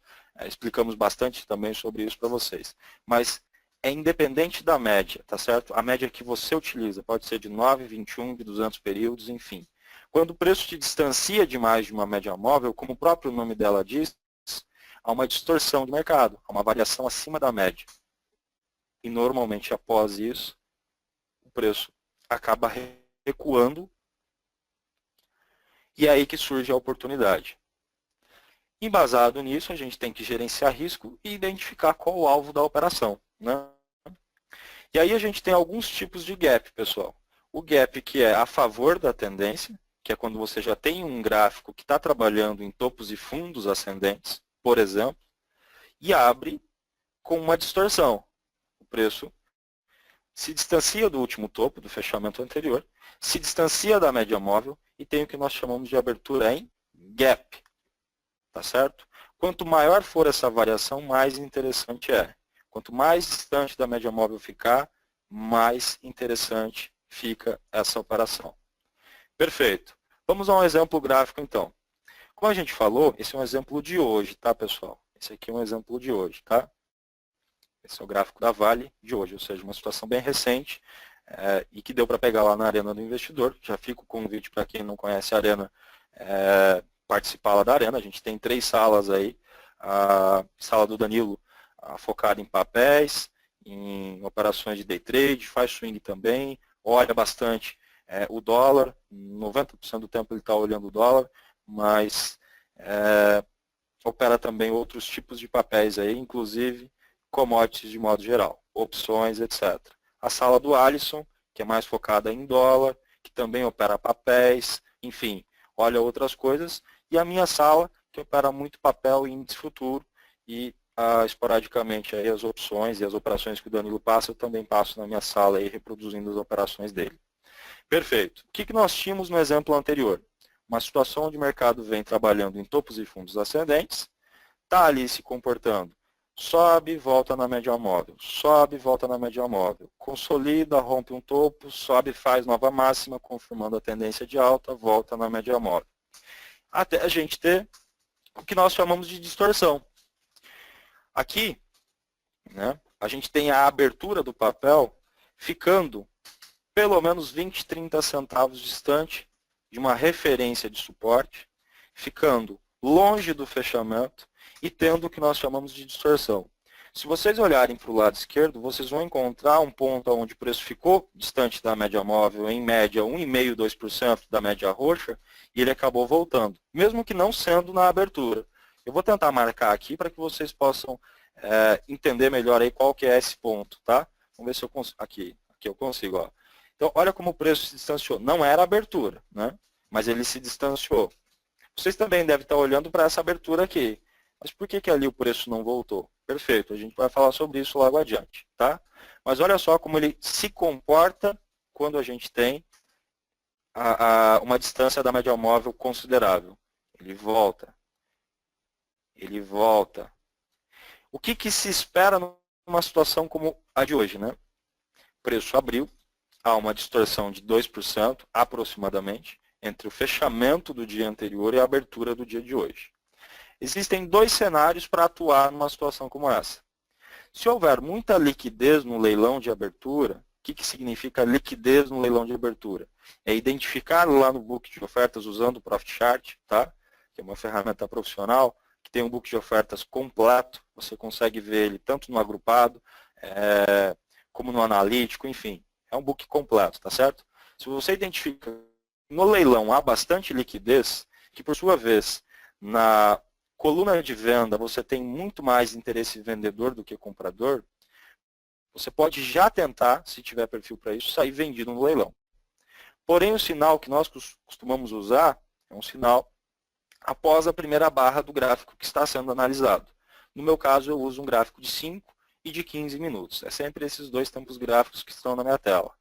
Explicamos bastante também sobre isso para vocês. Mas é independente da média, tá certo? A média que você utiliza pode ser de 9, 21, de 200 períodos, enfim. Quando o preço te distancia demais de uma média móvel, como o próprio nome dela diz, há uma distorção de mercado, há uma variação acima da média. E normalmente após isso, o preço acaba recuando e é aí que surge a oportunidade. Embasado nisso, a gente tem que gerenciar risco e identificar qual o alvo da operação, né? E aí a gente tem alguns tipos de gap, pessoal. O gap que é a favor da tendência, que é quando você já tem um gráfico que está trabalhando em topos e fundos ascendentes, por exemplo, e abre com uma distorção. O preço se distancia do último topo, do fechamento anterior, se distancia da média móvel e tem o que nós chamamos de abertura em gap. Tá certo? Quanto maior for essa variação, mais interessante é. Quanto mais distante da média móvel ficar, mais interessante fica essa operação. Perfeito. Vamos a um exemplo gráfico, então. Como a gente falou, esse é um exemplo de hoje, tá, pessoal? Esse aqui é um exemplo de hoje, tá? Esse é o gráfico da Vale de hoje, ou seja, uma situação bem recente e que deu para pegar lá na Arena do Investidor. Já fica o convite para quem não conhece a Arena, participar lá da Arena. A gente tem 3 salas aí. A sala do Danilo focada em papéis, em operações de day trade, faz swing também, olha bastante o dólar, 90% do tempo ele está olhando o dólar, mas opera também outros tipos de papéis aí, inclusive commodities de modo geral, opções, etc. A sala do Alisson, que é mais focada em dólar, que também opera papéis, enfim, olha outras coisas. E a minha sala, que opera muito papel e índice futuro e esporadicamente aí as opções e as operações que o Danilo passa, eu também passo na minha sala aí, reproduzindo as operações dele. Perfeito. O que nós tínhamos no exemplo anterior? Uma situação onde o mercado vem trabalhando em topos e fundos ascendentes, está ali se comportando, sobe, volta na média móvel, sobe, volta na média móvel, consolida, rompe um topo, sobe, faz nova máxima, confirmando a tendência de alta, volta na média móvel. Até a gente ter o que nós chamamos de distorção. Aqui, né, a gente tem a abertura do papel ficando pelo menos 20, 30 centavos distante de uma referência de suporte, ficando longe do fechamento e tendo o que nós chamamos de distorção. Se vocês olharem para o lado esquerdo, vocês vão encontrar um ponto onde o preço ficou distante da média móvel, em média 1,5%, 2% da média roxa, e ele acabou voltando, mesmo que não sendo na abertura. Eu vou tentar marcar aqui para que vocês possam entender melhor aí qual que é esse ponto, tá? Vamos ver se eu consigo. Aqui eu consigo, ó. Então, olha como o preço se distanciou. Não era abertura, né? Mas ele se distanciou. Vocês também devem estar olhando para essa abertura aqui. Mas por que ali o preço não voltou? Perfeito, a gente vai falar sobre isso logo adiante, tá? Mas olha só como ele se comporta quando a gente tem uma distância da média móvel considerável. Ele volta. Ele volta. O que se espera numa situação como a de hoje, né? O preço abriu, há uma distorção de 2% aproximadamente entre o fechamento do dia anterior e a abertura do dia de hoje. Existem 2 cenários para atuar numa situação como essa. Se houver muita liquidez no leilão de abertura, o que significa liquidez no leilão de abertura? É identificar lá no book de ofertas usando o Profit Chart, tá? Que é uma ferramenta profissional, que tem um book de ofertas completo, você consegue ver ele tanto no agrupado, como no analítico, enfim, é um book completo, tá certo? Se você identifica que no leilão há bastante liquidez, que por sua vez, na coluna de venda você tem muito mais interesse vendedor do que comprador, você pode já tentar, se tiver perfil para isso, sair vendido no leilão. Porém, o sinal que nós costumamos usar é um sinal após a primeira barra do gráfico que está sendo analisado. No meu caso, eu uso um gráfico de 5 e de 15 minutos. É sempre esses dois tempos gráficos que estão na minha tela.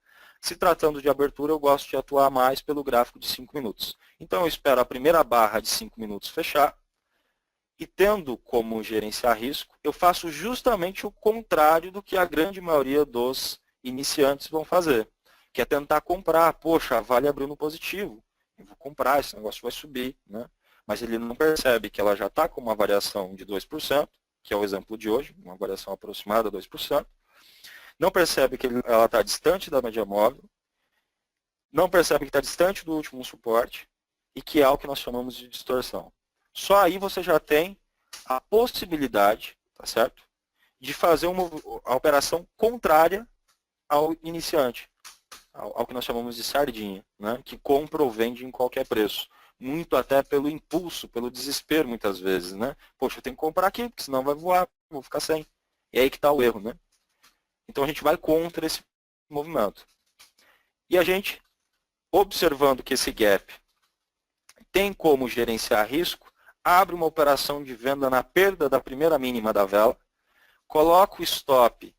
Se tratando de abertura, eu gosto de atuar mais pelo gráfico de 5 minutos. Então, eu espero a primeira barra de 5 minutos fechar. E tendo como gerenciar risco, eu faço justamente o contrário do que a grande maioria dos iniciantes vão fazer, que é tentar comprar. Poxa, a Vale abriu no positivo, eu vou comprar, esse negócio vai subir, né? Mas ele não percebe que ela já está com uma variação de 2%, que é o exemplo de hoje, uma variação aproximada de 2%. Não percebe que ela está distante da média móvel, não percebe que está distante do último suporte e que é o que nós chamamos de distorção. Só aí você já tem a possibilidade, tá certo, de fazer a operação contrária ao iniciante, ao que nós chamamos de sardinha, né, que compra ou vende em qualquer preço. Muito até pelo impulso, pelo desespero, muitas vezes. Né? Poxa, eu tenho que comprar aqui, porque senão vai voar, vou ficar sem. E aí que está o erro. Né? Então a gente vai contra esse movimento. E a gente, observando que esse gap tem como gerenciar risco, abre uma operação de venda na perda da primeira mínima da vela, coloca o stop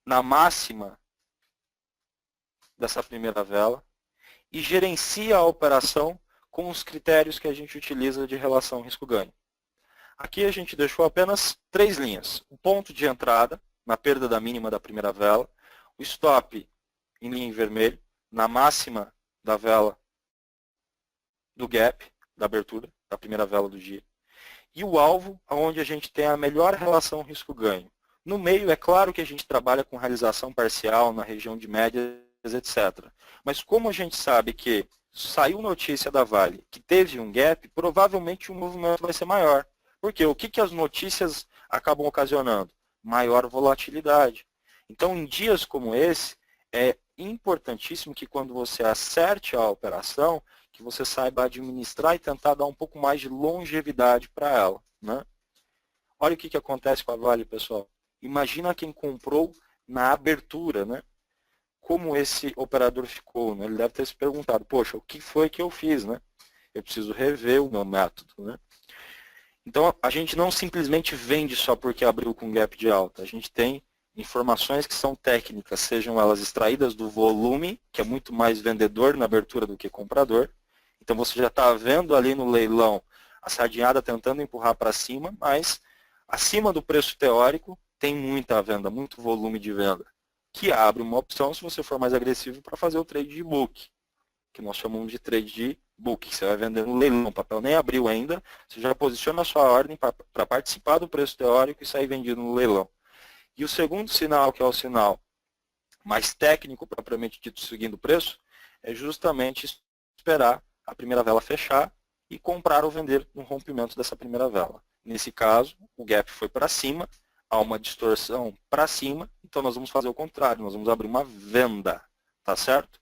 na máxima dessa primeira vela e gerencia a operação com os critérios que a gente utiliza de relação risco-ganho. Aqui a gente deixou apenas 3 linhas. O ponto de entrada, na perda da mínima da primeira vela, o stop em linha em vermelho, na máxima da vela do gap, da abertura, da primeira vela do dia. E o alvo, onde a gente tem a melhor relação risco-ganho. No meio, é claro que a gente trabalha com realização parcial na região de médias, etc. Mas como a gente sabe que saiu notícia da Vale que teve um gap, provavelmente o movimento vai ser maior. Porque o que as notícias acabam ocasionando? Maior volatilidade. Então, em dias como esse, é importantíssimo que quando você acerte a operação, que você saiba administrar e tentar dar um pouco mais de longevidade para ela. Né? Olha o que acontece com a Vale, pessoal. Imagina quem comprou na abertura, né? Como esse operador ficou, né? Ele deve ter se perguntado, poxa, o que foi que eu fiz, né? Eu preciso rever o meu método, né? Então, a gente não simplesmente vende só porque abriu com gap de alta. A gente tem informações que são técnicas, sejam elas extraídas do volume, que é muito mais vendedor na abertura do que comprador. Então, você já está vendo ali no leilão a sardinhada tentando empurrar para cima, mas acima do preço teórico tem muita venda, muito volume de venda, que abre uma opção, se você for mais agressivo, para fazer o trade de book, que nós chamamos de trade de book. Você vai vender no leilão, o papel nem abriu ainda, você já posiciona a sua ordem para participar do preço teórico e sair vendido no leilão. E o segundo sinal, que é o sinal mais técnico, propriamente dito, seguindo o preço, é justamente esperar a primeira vela fechar e comprar ou vender no rompimento dessa primeira vela. Nesse caso, o gap foi para cima, há uma distorção para cima, então nós vamos fazer o contrário, nós vamos abrir uma venda, tá certo?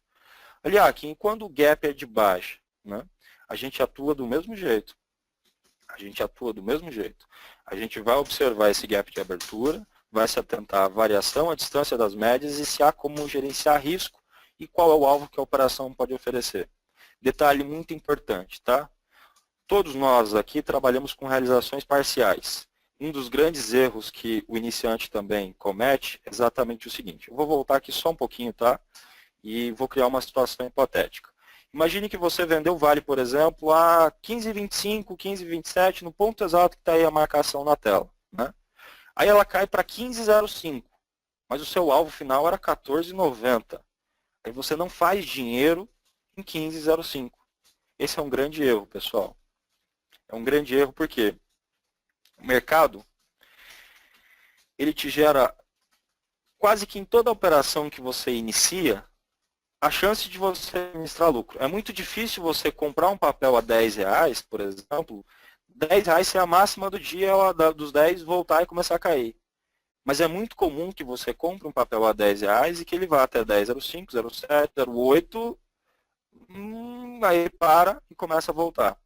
Aliás, aqui, quando o gap é de baixa, né, a gente atua do mesmo jeito. A gente vai observar esse gap de abertura, vai se atentar à variação, à distância das médias e se há como gerenciar risco e qual é o alvo que a operação pode oferecer. Detalhe muito importante, tá? Todos nós aqui trabalhamos com realizações parciais. Um dos grandes erros que o iniciante também comete é exatamente o seguinte. Eu vou voltar aqui só um pouquinho, tá? E vou criar uma situação hipotética. Imagine que você vendeu o Vale, por exemplo, a 15,25, 15,27, no ponto exato que está aí a marcação na tela. Né? Aí ela cai para 15,05, mas o seu alvo final era 14,90. Aí você não faz dinheiro em 15,05. Esse é um grande erro, pessoal. É um grande erro porque o mercado, ele te gera, quase que em toda operação que você inicia, a chance de você administrar lucro. É muito difícil você comprar um papel a R$10, por exemplo, R$10 ser a máxima do dia, ela, dos 10 voltar e começar a cair. Mas é muito comum que você compre um papel a R$10 e que ele vá até 10,05, 0,7, 0,8, aí para e começa a voltar.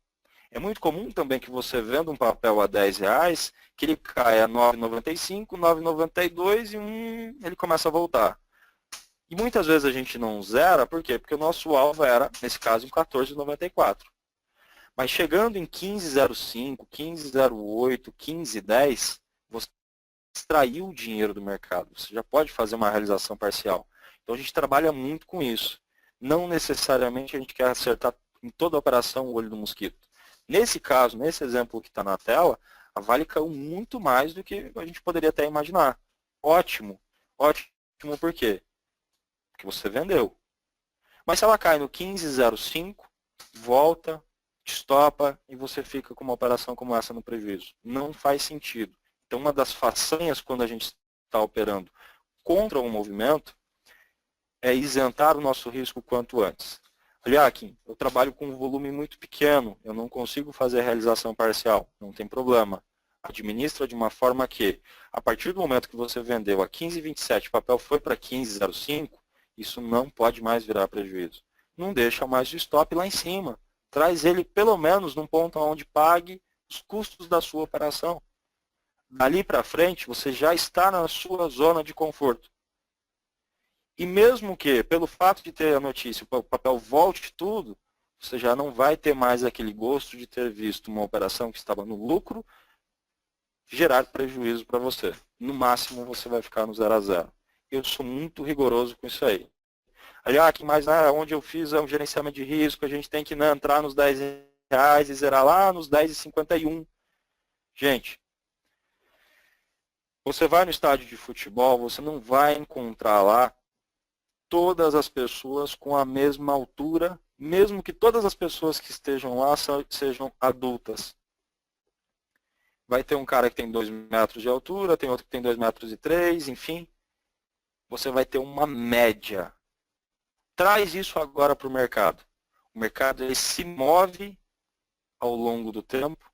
É muito comum também que você venda um papel a R$10, que ele cai a 9,95, 9,92 e ele começa a voltar. E muitas vezes a gente não zera, por quê? Porque o nosso alvo era, nesse caso, em 14,94. Mas chegando em 15,05, 15,08, 15,10, você extraiu o dinheiro do mercado. Você já pode fazer uma realização parcial. Então a gente trabalha muito com isso. Não necessariamente a gente quer acertar em toda a operação o olho do mosquito. Nesse caso, nesse exemplo que está na tela, a Vale caiu muito mais do que a gente poderia até imaginar. Ótimo. Ótimo por quê? Porque você vendeu. Mas se ela cai no 15,05, volta, estopa e você fica com uma operação como essa no prejuízo. Não faz sentido. Então, uma das façanhas quando a gente está operando contra um movimento é isentar o nosso risco quanto antes. Olha, Kim, eu trabalho com um volume muito pequeno, eu não consigo fazer realização parcial, não tem problema. Administra de uma forma que, a partir do momento que você vendeu a 15,27, o papel foi para 15,05, isso não pode mais virar prejuízo. Não deixa mais o stop lá em cima. Traz ele pelo menos num ponto onde pague os custos da sua operação. Dali para frente, você já está na sua zona de conforto. E mesmo que, pelo fato de ter a notícia, o papel volte tudo, você já não vai ter mais aquele gosto de ter visto uma operação que estava no lucro gerar prejuízo para você. No máximo, você vai ficar no 0 a 0. Eu sou muito rigoroso com isso aí. Aliás, mas onde eu fiz o gerenciamento de risco, a gente tem que entrar nos R$10 e zerar lá nos 10,51. Gente, você vai no estádio de futebol, você não vai encontrar lá todas as pessoas com a mesma altura, mesmo que todas as pessoas que estejam lá sejam adultas. Vai ter um cara que tem 2 metros de altura, tem outro que tem 2,3 metros, enfim. Você vai ter uma média. Traz isso agora para o mercado. O mercado ele se move ao longo do tempo,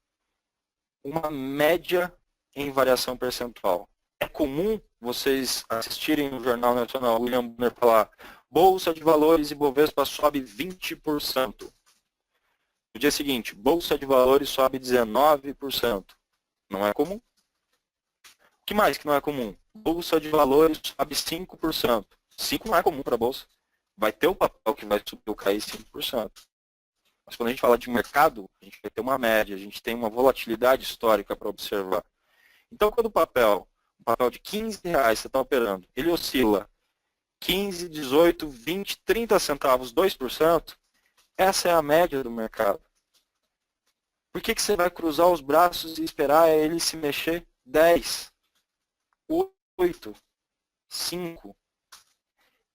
uma média em variação percentual. É comum vocês assistirem no Jornal Nacional William Bonner falar Bolsa de Valores e Bovespa sobe 20%. No dia seguinte, Bolsa de Valores sobe 19%. Não é comum. O que mais que não é comum? Bolsa de Valores sobe 5%. 5% não é comum para a Bolsa. Vai ter um papel que vai subir ou cair 5%. Mas quando a gente fala de mercado, a gente vai ter uma média, a gente tem uma volatilidade histórica para observar. Então, quando um papel de R$15 você está operando, ele oscila 15, 18, 20, 30 centavos, 2%, essa é a média do mercado. Por que você vai cruzar os braços e esperar ele se mexer 10, 8, 5?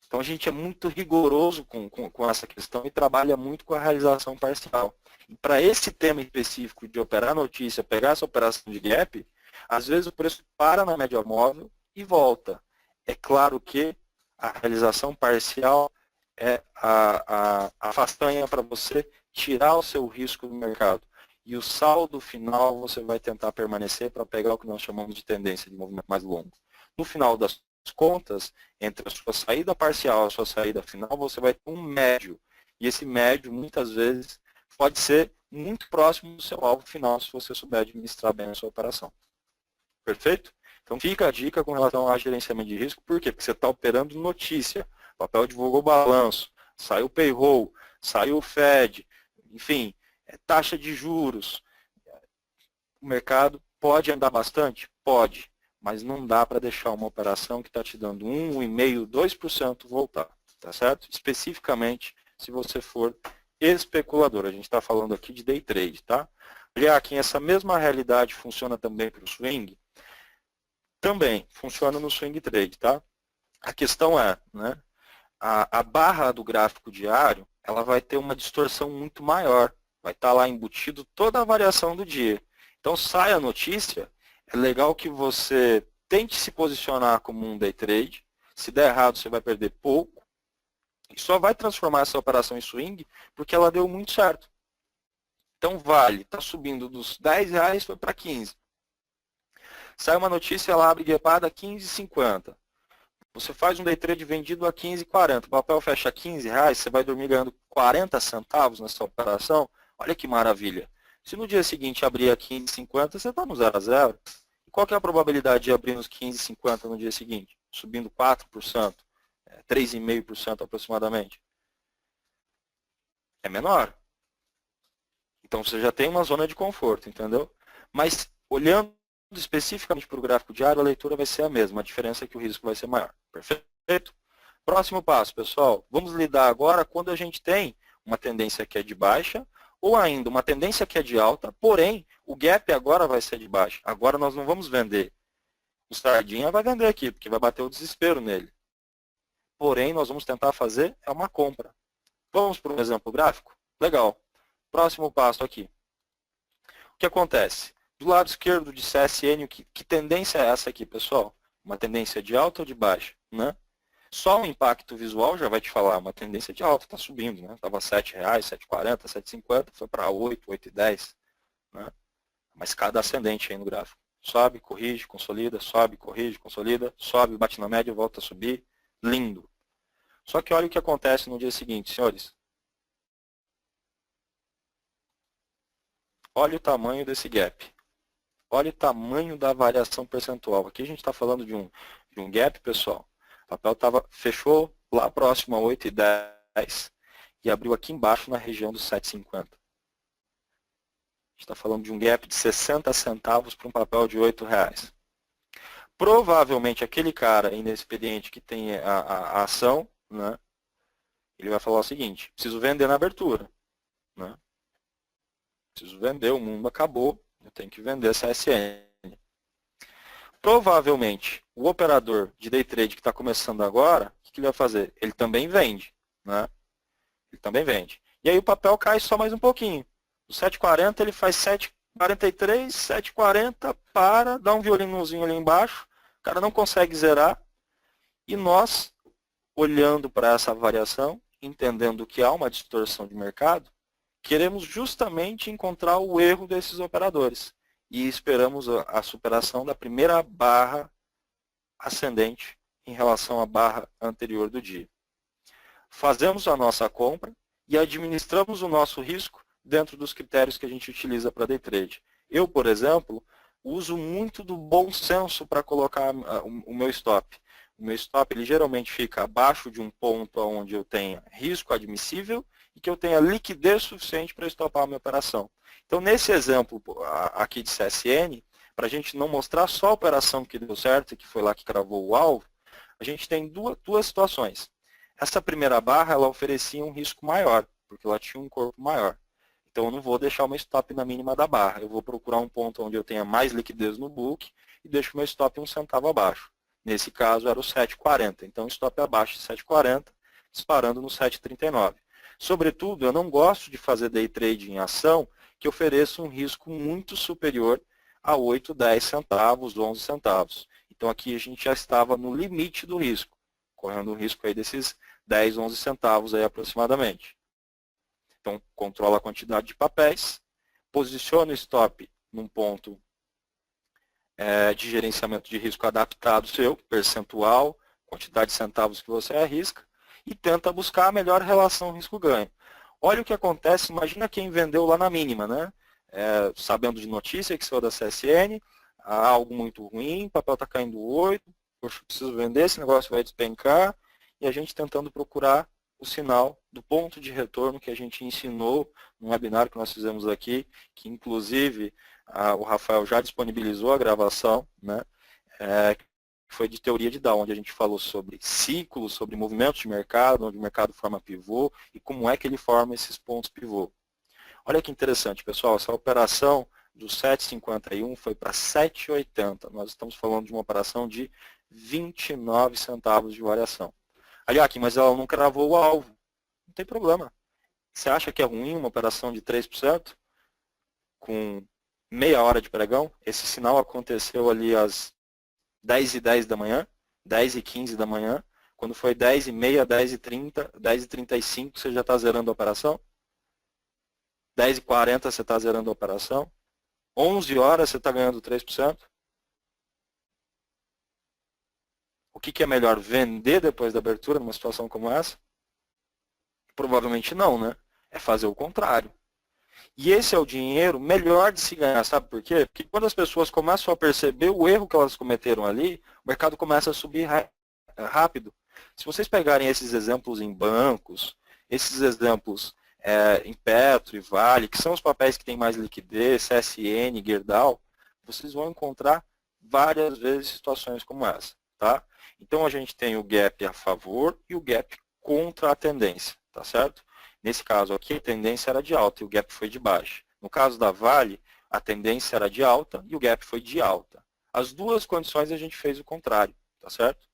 Então a gente é muito rigoroso com essa questão e trabalha muito com a realização parcial. E para esse tema específico de operar notícia, pegar essa operação de gap, às vezes o preço para na média móvel e volta. É claro que a realização parcial é a façanha para você tirar o seu risco do mercado. E o saldo final você vai tentar permanecer para pegar o que nós chamamos de tendência de movimento mais longo. No final das contas, entre a sua saída parcial e a sua saída final, você vai ter um médio. E esse médio, muitas vezes, pode ser muito próximo do seu alvo final, se você souber administrar bem a sua operação. Perfeito? Então fica a dica com relação ao gerenciamento de risco. Por quê? Porque você está operando notícia. O papel divulgou o balanço, saiu o payroll, saiu o Fed, enfim, taxa de juros. O mercado pode andar bastante? Pode. Mas não dá para deixar uma operação que está te dando 1,5%, 2% voltar. Tá certo? Especificamente se você for especulador. A gente está falando aqui de day trade, tá? Olha, aqui essa mesma realidade funciona também para o swing? Também funciona no swing trade, tá? A questão é, né? A barra do gráfico diário, ela vai ter uma distorção muito maior. Vai estar lá embutido toda a variação do dia. Então sai a notícia, é legal que você tente se posicionar como um day trade. Se der errado, você vai perder pouco. E só vai transformar essa operação em swing porque ela deu muito certo. Então, Vale está subindo dos R$10, foi para 15. Sai uma notícia, ela abre guepada a 15,50. Você faz um day trade vendido a 15,40. O papel fecha a R$15, você vai dormir ganhando 40 centavos nessa operação. Olha que maravilha. Se no dia seguinte abrir a 15,50, você está no 0 a 0. E qual que é a probabilidade de abrir nos 15,50 no dia seguinte? Subindo 4%, 3,5% aproximadamente. É menor. Então você já tem uma zona de conforto, entendeu? Mas olhando especificamente para o gráfico diário, a leitura vai ser a mesma. A diferença é que o risco vai ser maior. Perfeito? Próximo passo, pessoal. Vamos lidar agora quando a gente tem uma tendência que é de baixa ou ainda uma tendência que é de alta, porém, o gap agora vai ser de baixa. Agora nós não vamos vender. O Sardinha vai vender aqui, porque vai bater o desespero nele. Porém, nós vamos tentar fazer uma compra. Vamos para um exemplo gráfico? Legal. Próximo passo aqui. O que acontece? Do lado esquerdo de CSN, que tendência é essa aqui, pessoal? Uma tendência de alta ou de baixa? Né? Só o impacto visual já vai te falar, uma tendência de alta, está subindo. Né? Estava R$7, 7,40, 7,50, foi para 8, 8,10. Né? Uma escada ascendente aí no gráfico. Sobe, corrige, consolida, sobe, corrige, consolida, sobe, bate na média, volta a subir. Lindo. Só que olha o que acontece no dia seguinte, senhores. Olha o tamanho desse gap. Olha o tamanho da variação percentual. Aqui a gente está falando de um gap, pessoal. O papel fechou lá próximo a 8,10 e abriu aqui embaixo na região dos 7,50. A gente está falando de um gap de 60 centavos para um papel de R$8. Provavelmente aquele cara inexperiente que tem a ação, né, ele vai falar o seguinte, preciso vender na abertura. Né? Preciso vender, o mundo acabou, eu tenho que vender essa SN. Provavelmente, o operador de day trade que está começando agora, o que ele vai fazer? Ele também vende. Né? Ele também vende. E aí o papel cai só mais um pouquinho. O 7,40 ele faz 7,43, 7,40, para, dá um violinozinho ali embaixo, o cara não consegue zerar, e nós, olhando para essa variação, entendendo que há uma distorção de mercado, queremos justamente encontrar o erro desses operadores. E esperamos a superação da primeira barra ascendente em relação à barra anterior do dia. Fazemos a nossa compra e administramos o nosso risco dentro dos critérios que a gente utiliza para day trade. Eu, por exemplo, uso muito do bom senso para colocar o meu stop. O meu stop ele geralmente fica abaixo de um ponto onde eu tenha risco admissível e que eu tenha liquidez suficiente para estopar a minha operação. Então, nesse exemplo aqui de CSN, para a gente não mostrar só a operação que deu certo e que foi lá que cravou o alvo, a gente tem duas situações. Essa primeira barra, ela oferecia um risco maior, porque ela tinha um corpo maior. Então, eu não vou deixar o meu stop na mínima da barra. Eu vou procurar um ponto onde eu tenha mais liquidez no book e deixo o meu stop 1 centavo abaixo. Nesse caso, era o 7,40. Então, stop abaixo de 7,40, disparando no 7,39. Sobretudo, eu não gosto de fazer day trade em ação que ofereça um risco muito superior a 8, 10 centavos, 11 centavos. Então, aqui a gente já estava no limite do risco, correndo o risco aí desses 10, 11 centavos aí aproximadamente. Então, controla a quantidade de papéis, posiciona o stop num ponto de gerenciamento de risco adaptado seu, percentual, quantidade de centavos que você arrisca, e tenta buscar a melhor relação risco-ganho. Olha o que acontece, imagina quem vendeu lá na mínima, né? Sabendo de notícia que saiu da CSN, há algo muito ruim, o papel está caindo 8, poxa, preciso vender, esse negócio vai despencar, e a gente tentando procurar o sinal do ponto de retorno que a gente ensinou no webinar que nós fizemos aqui, que inclusive o Rafael já disponibilizou a gravação, né? Foi de teoria de Dow, onde a gente falou sobre ciclos, sobre movimentos de mercado, onde o mercado forma pivô e como é que ele forma esses pontos pivô. Olha que interessante, pessoal, essa operação do 7,51 foi para 7,80. Nós estamos falando de uma operação de 29 centavos de variação. Aliás, mas ela não cravou o alvo. Não tem problema. Você acha que é ruim uma operação de 3% com meia hora de pregão? Esse sinal aconteceu ali às 10h10 da manhã, 10h15 da manhã. Quando foi 10h30, 10h30, 10h35, você já está zerando a operação? 10h40 você está zerando a operação. 11 horas você está ganhando 3%. O que é melhor, vender depois da abertura numa situação como essa? Provavelmente não, né? É fazer o contrário. E esse é o dinheiro melhor de se ganhar, sabe por quê? Porque quando as pessoas começam a perceber o erro que elas cometeram ali, o mercado começa a subir rápido. Se vocês pegarem esses exemplos em bancos, esses exemplos em Petro e Vale, que são os papéis que têm mais liquidez, CSN, Gerdau, vocês vão encontrar várias vezes situações como essa, tá? Então a gente tem o gap a favor e o gap contra a tendência, tá certo? Nesse caso aqui a tendência era de alta e o gap foi de baixa. No caso da Vale, a tendência era de alta e o gap foi de alta. As duas condições a gente fez o contrário, tá certo?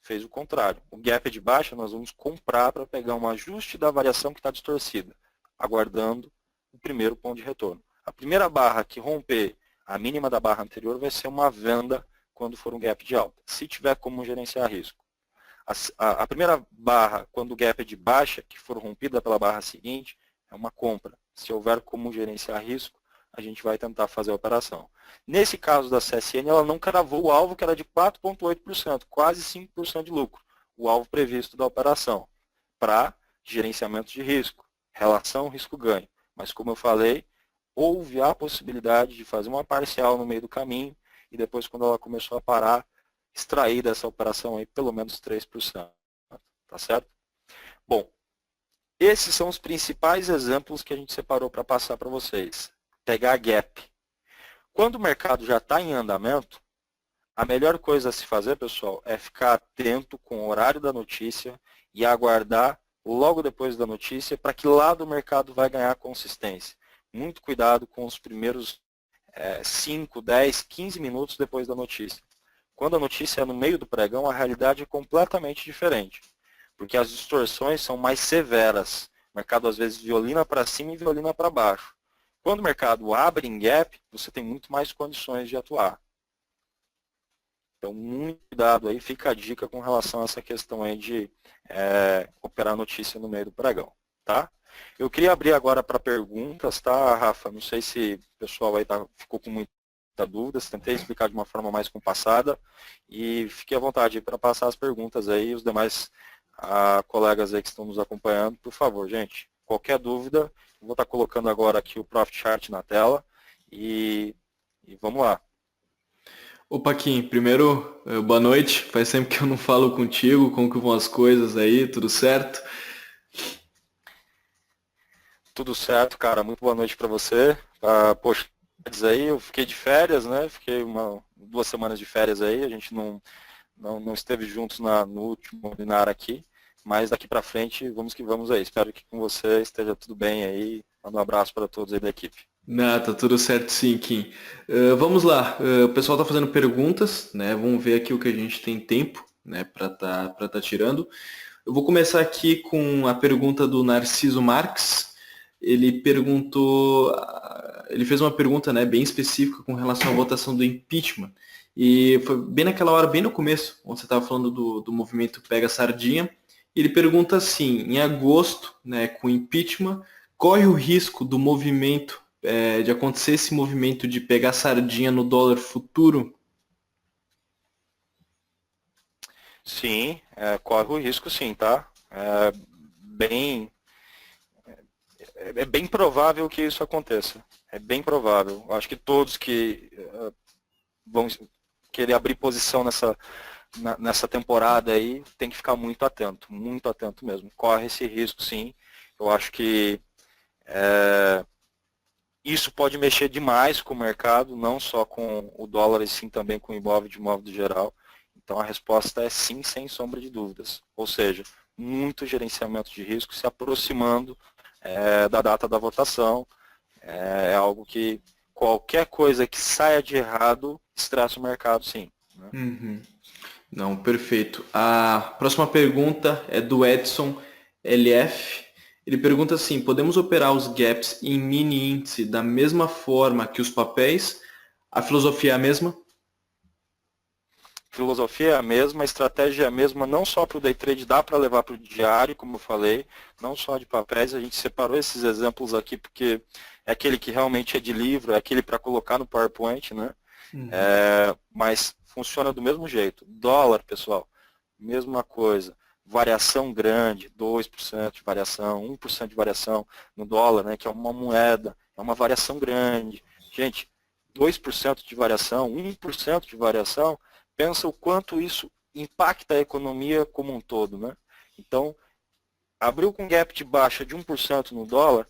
Fez o contrário. O gap é de baixa, nós vamos comprar para pegar um ajuste da variação que está distorcida, aguardando o primeiro ponto de retorno. A primeira barra que romper a mínima da barra anterior vai ser uma venda quando for um gap de alta, se tiver como gerenciar risco. A primeira barra, quando o gap é de baixa, que for rompida pela barra seguinte, é uma compra. Se houver como gerenciar risco, a gente vai tentar fazer a operação. Nesse caso da CSN, ela não cravou o alvo, que era de 4,8%, quase 5% de lucro, o alvo previsto da operação, para gerenciamento de risco, relação risco-ganho. Mas, como eu falei, houve a possibilidade de fazer uma parcial no meio do caminho, e depois, quando ela começou a parar, extrair dessa operação aí pelo menos 3%. Tá certo? Bom, esses são os principais exemplos que a gente separou para passar para vocês. Pegar gap. Quando o mercado já está em andamento, a melhor coisa a se fazer, pessoal, é ficar atento com o horário da notícia e aguardar logo depois da notícia para que lado o mercado vai ganhar consistência. Muito cuidado com os primeiros 5, 10, 15 minutos depois da notícia. Quando a notícia é no meio do pregão, a realidade é completamente diferente, porque as distorções são mais severas. O mercado às vezes violina para cima e violina para baixo. Quando o mercado abre em gap, você tem muito mais condições de atuar. Então, muito cuidado aí, fica a dica com relação a essa questão aí de operar notícia no meio do pregão, tá? Eu queria abrir agora para perguntas, tá, Rafa? Não sei se o pessoal aí ficou com muita dúvida, tentei explicar de uma forma mais compassada e fique à vontade para passar as perguntas aí, os demais colegas aí que estão nos acompanhando, por favor, gente. Qualquer dúvida, eu vou estar colocando agora aqui o Profit Chart na tela e vamos lá. Ô Paquim, primeiro, boa noite. Faz tempo que eu não falo contigo, como que vão as coisas aí, tudo certo? Tudo certo, cara. Muito boa noite para você. Poxa, aí eu fiquei de férias, né? Fiquei 2 semanas de férias aí. A gente não esteve juntos no último webinar aqui, mas daqui para frente, vamos que vamos aí. Espero que com você esteja tudo bem aí. Manda um abraço para todos aí da equipe. Tá tudo certo sim, Kim. Vamos lá, o pessoal está fazendo perguntas, né? Vamos ver aqui o que a gente tem tempo, né, para tá tirando. Eu vou começar aqui com a pergunta do Narciso Marques. Ele fez uma pergunta, né, bem específica com relação à votação do impeachment. E foi bem naquela hora, bem no começo, onde você estava falando do movimento Pega Sardinha. Ele pergunta assim, em agosto, né, com o impeachment, corre o risco do movimento, de acontecer esse movimento de pegar sardinha no dólar futuro? Sim, corre o risco sim, tá? É bem provável que isso aconteça. É bem provável. Eu acho que todos que vão querer abrir posição nessa temporada aí tem que ficar muito atento mesmo. Corre esse risco sim. Eu acho que isso pode mexer demais com o mercado, não só com o dólar, e sim também com o Ibov de modo geral. Então a resposta é sim, sem sombra de dúvidas. Ou seja, muito gerenciamento de risco se aproximando da data da votação. É algo que qualquer coisa que saia de errado estressa o mercado, sim. Né? Uhum. Não, perfeito. A próxima pergunta é do Edson LF. Ele pergunta assim, podemos operar os gaps em mini índice da mesma forma que os papéis? A filosofia é a mesma? filosofia é a mesma, a estratégia é a mesma, não só para o day trade, dá para levar para o diário, como eu falei, não só de papéis. A gente separou esses exemplos aqui porque é aquele que realmente é de livro, é aquele para colocar no PowerPoint, né? Mas funciona do mesmo jeito. Dólar, pessoal, mesma coisa. Variação grande, 2% de variação, 1% de variação no dólar, né, que é uma moeda, é uma variação grande. Gente, 2% de variação, 1% de variação, pensa o quanto isso impacta a economia como um todo, né? Então, abriu com gap de baixa de 1% no dólar,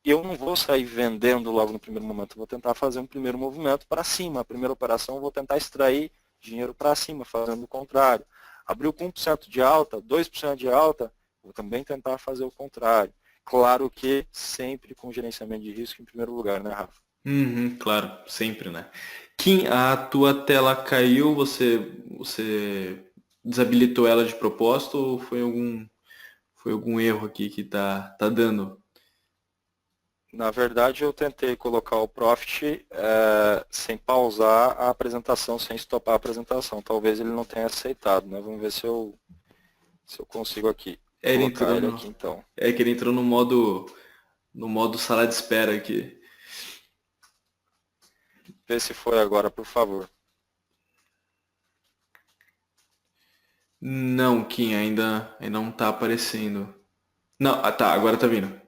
eu não vou sair vendendo logo no primeiro momento, eu vou tentar fazer um primeiro movimento para cima. A primeira operação eu vou tentar extrair dinheiro para cima, fazendo o contrário. Abriu com 1% de alta, 2% de alta, vou também tentar fazer o contrário. Claro que sempre com gerenciamento de risco em primeiro lugar, né, Rafa? Claro, sempre, né? Kim, a tua tela caiu, você desabilitou ela de propósito ou foi algum erro aqui que tá dando? Na verdade, eu tentei colocar o Profit sem pausar a apresentação, sem estopar a apresentação. Talvez ele não tenha aceitado, né? Vamos ver se eu consigo aqui Ele colocar entrou ele no, aqui, então. é que ele entrou no modo sala de espera aqui. Vê se foi agora, por favor. Não, Kim, ainda não tá aparecendo. Não, tá, agora tá vindo.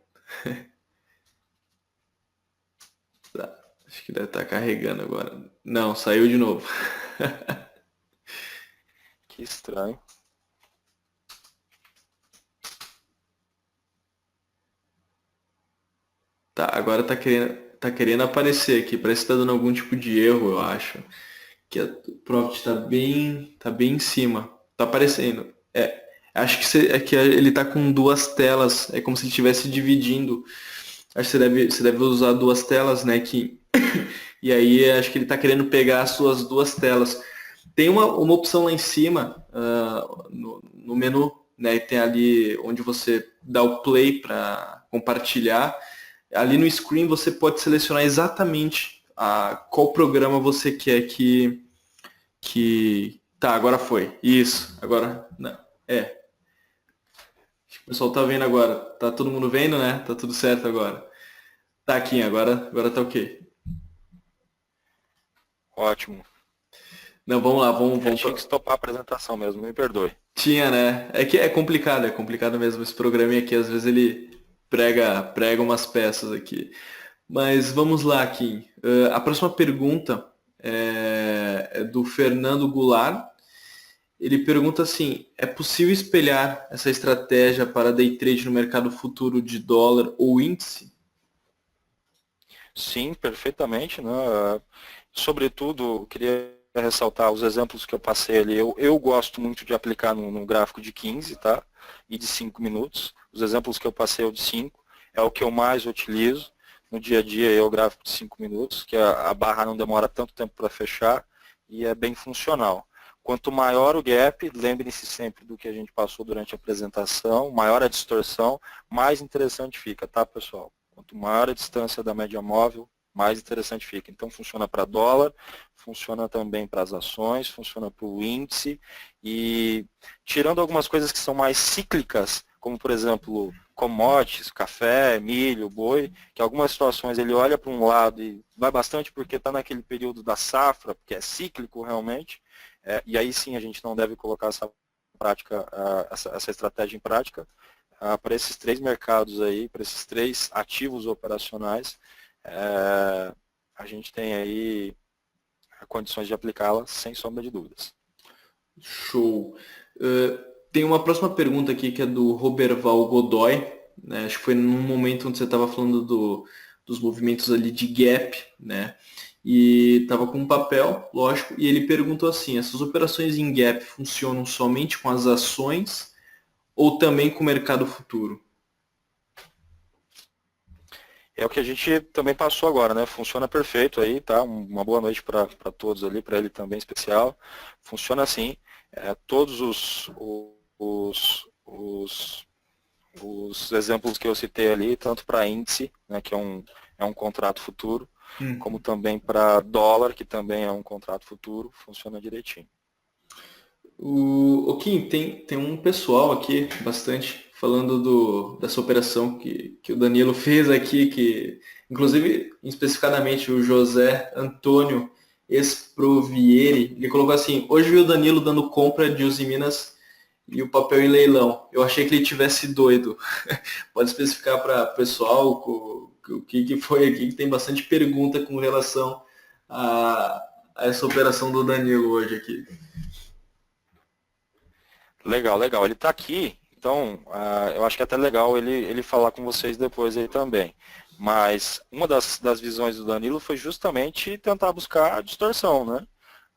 Tá, acho que deve estar carregando agora. Não, saiu de novo. Que estranho. Tá, agora tá querendo aparecer aqui. Parece que tá dando algum tipo de erro, eu acho. Que o Profit tá bem em cima. Tá aparecendo. Acho que é que ele tá com duas telas. É como se ele estivesse dividindo. Acho que você deve usar duas telas, né? E aí acho que ele tá querendo pegar as suas duas telas. Tem uma opção lá em cima, no menu, né? Tem ali onde você dá o play para compartilhar. Ali no screen você pode selecionar exatamente qual programa você quer que. Tá, agora foi. Isso. Agora. Não. Acho que o pessoal tá vendo agora. Tá todo mundo vendo, né? Tá tudo certo agora. Tá aqui, agora tá ok. Ótimo. Não, vamos lá, vamos, Eu vamos tinha que estopar a apresentação mesmo, me perdoe. Tinha, né? É que é complicado mesmo esse programinha aqui, às vezes ele prega umas peças aqui. Mas vamos lá, Kim. A próxima pergunta é do Fernando Goulart. Ele pergunta assim: é possível espelhar essa estratégia para day trade no mercado futuro de dólar ou índice? Sim, perfeitamente, né? Sobretudo, eu queria ressaltar os exemplos que eu passei ali. Eu gosto muito de aplicar no gráfico de 15, tá? E de 5 minutos. Os exemplos que eu passei é o de 5, é o que eu mais utilizo. No dia a dia é o gráfico de 5 minutos, que a barra não demora tanto tempo para fechar e é bem funcional. Quanto maior o gap, lembre-se sempre do que a gente passou durante a apresentação, maior a distorção, mais interessante fica, tá, pessoal? Quanto maior a distância da média móvel, mais interessante fica. Então, funciona para dólar, funciona também para as ações, funciona para o índice. E tirando algumas coisas que são mais cíclicas, como, por exemplo, commodities, café, milho, boi, que algumas situações ele olha para um lado e vai bastante porque está naquele período da safra, que é cíclico realmente, e aí sim a gente não deve colocar essa prática, essa estratégia em prática. Para esses três mercados aí, para esses três ativos operacionais, a gente tem aí condições de aplicá-la sem sombra de dúvidas. Show. Tem uma próxima pergunta aqui que é do Roberval Godoy, né? Acho que foi num momento onde você estava falando dos movimentos ali de gap, né? E estava com um papel, lógico, e ele perguntou assim: essas operações em gap funcionam somente com as ações ou também com o mercado futuro? É o que a gente também passou agora, né? Funciona perfeito aí, tá? Uma boa noite para todos ali, para ele também especial. Funciona assim. Todos os exemplos que eu citei ali, tanto para índice, né, que é um contrato futuro, como também para dólar, que também é um contrato futuro, funciona direitinho. O Kim, tem um pessoal aqui, bastante, falando dessa operação que o Danilo fez aqui, que inclusive, especificadamente, o José Antônio Esprovieri, ele colocou assim, hoje vi o Danilo dando compra de Usiminas e o papel em leilão. Eu achei que ele tivesse doido. Pode especificar para o pessoal o que foi aqui, que tem bastante pergunta com relação a essa operação do Danilo hoje aqui. Legal, legal. Ele está aqui, então eu acho que é até legal ele falar com vocês depois aí também. Mas uma das visões do Danilo foi justamente tentar buscar a distorção, né?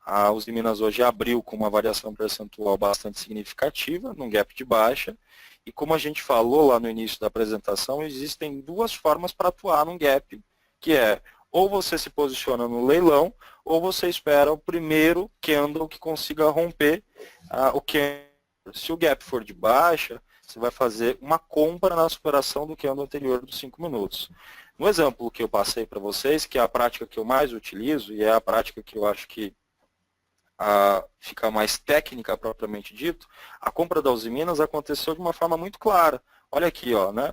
A Uzi Minas hoje abriu com uma variação percentual bastante significativa, num gap de baixa, e como a gente falou lá no início da apresentação, existem duas formas para atuar num gap, que é ou você se posiciona no leilão, ou você espera o primeiro candle que consiga romper o candle. Se o gap for de baixa, você vai fazer uma compra na superação do candle anterior dos 5 minutos. No exemplo que eu passei para vocês, que é a prática que eu mais utilizo, e é a prática que eu acho que fica mais técnica propriamente dito, a compra da Uzi Minas aconteceu de uma forma muito clara. Olha aqui, ó, né?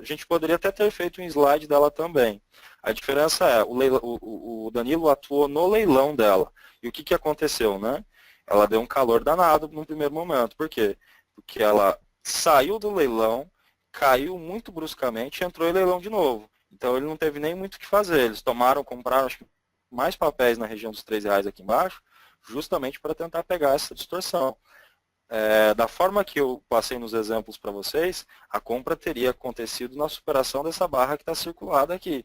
A gente poderia até ter feito um slide dela também. A diferença é, o Danilo atuou no leilão dela. E o que aconteceu, né? Ela deu um calor danado no primeiro momento. Por quê? Porque ela saiu do leilão, caiu muito bruscamente e entrou em leilão de novo. Então ele não teve nem muito o que fazer. Eles compraram acho que mais papéis na região dos R$3 aqui embaixo, justamente para tentar pegar essa distorção. Da forma que eu passei nos exemplos para vocês, a compra teria acontecido na superação dessa barra que está circulada aqui.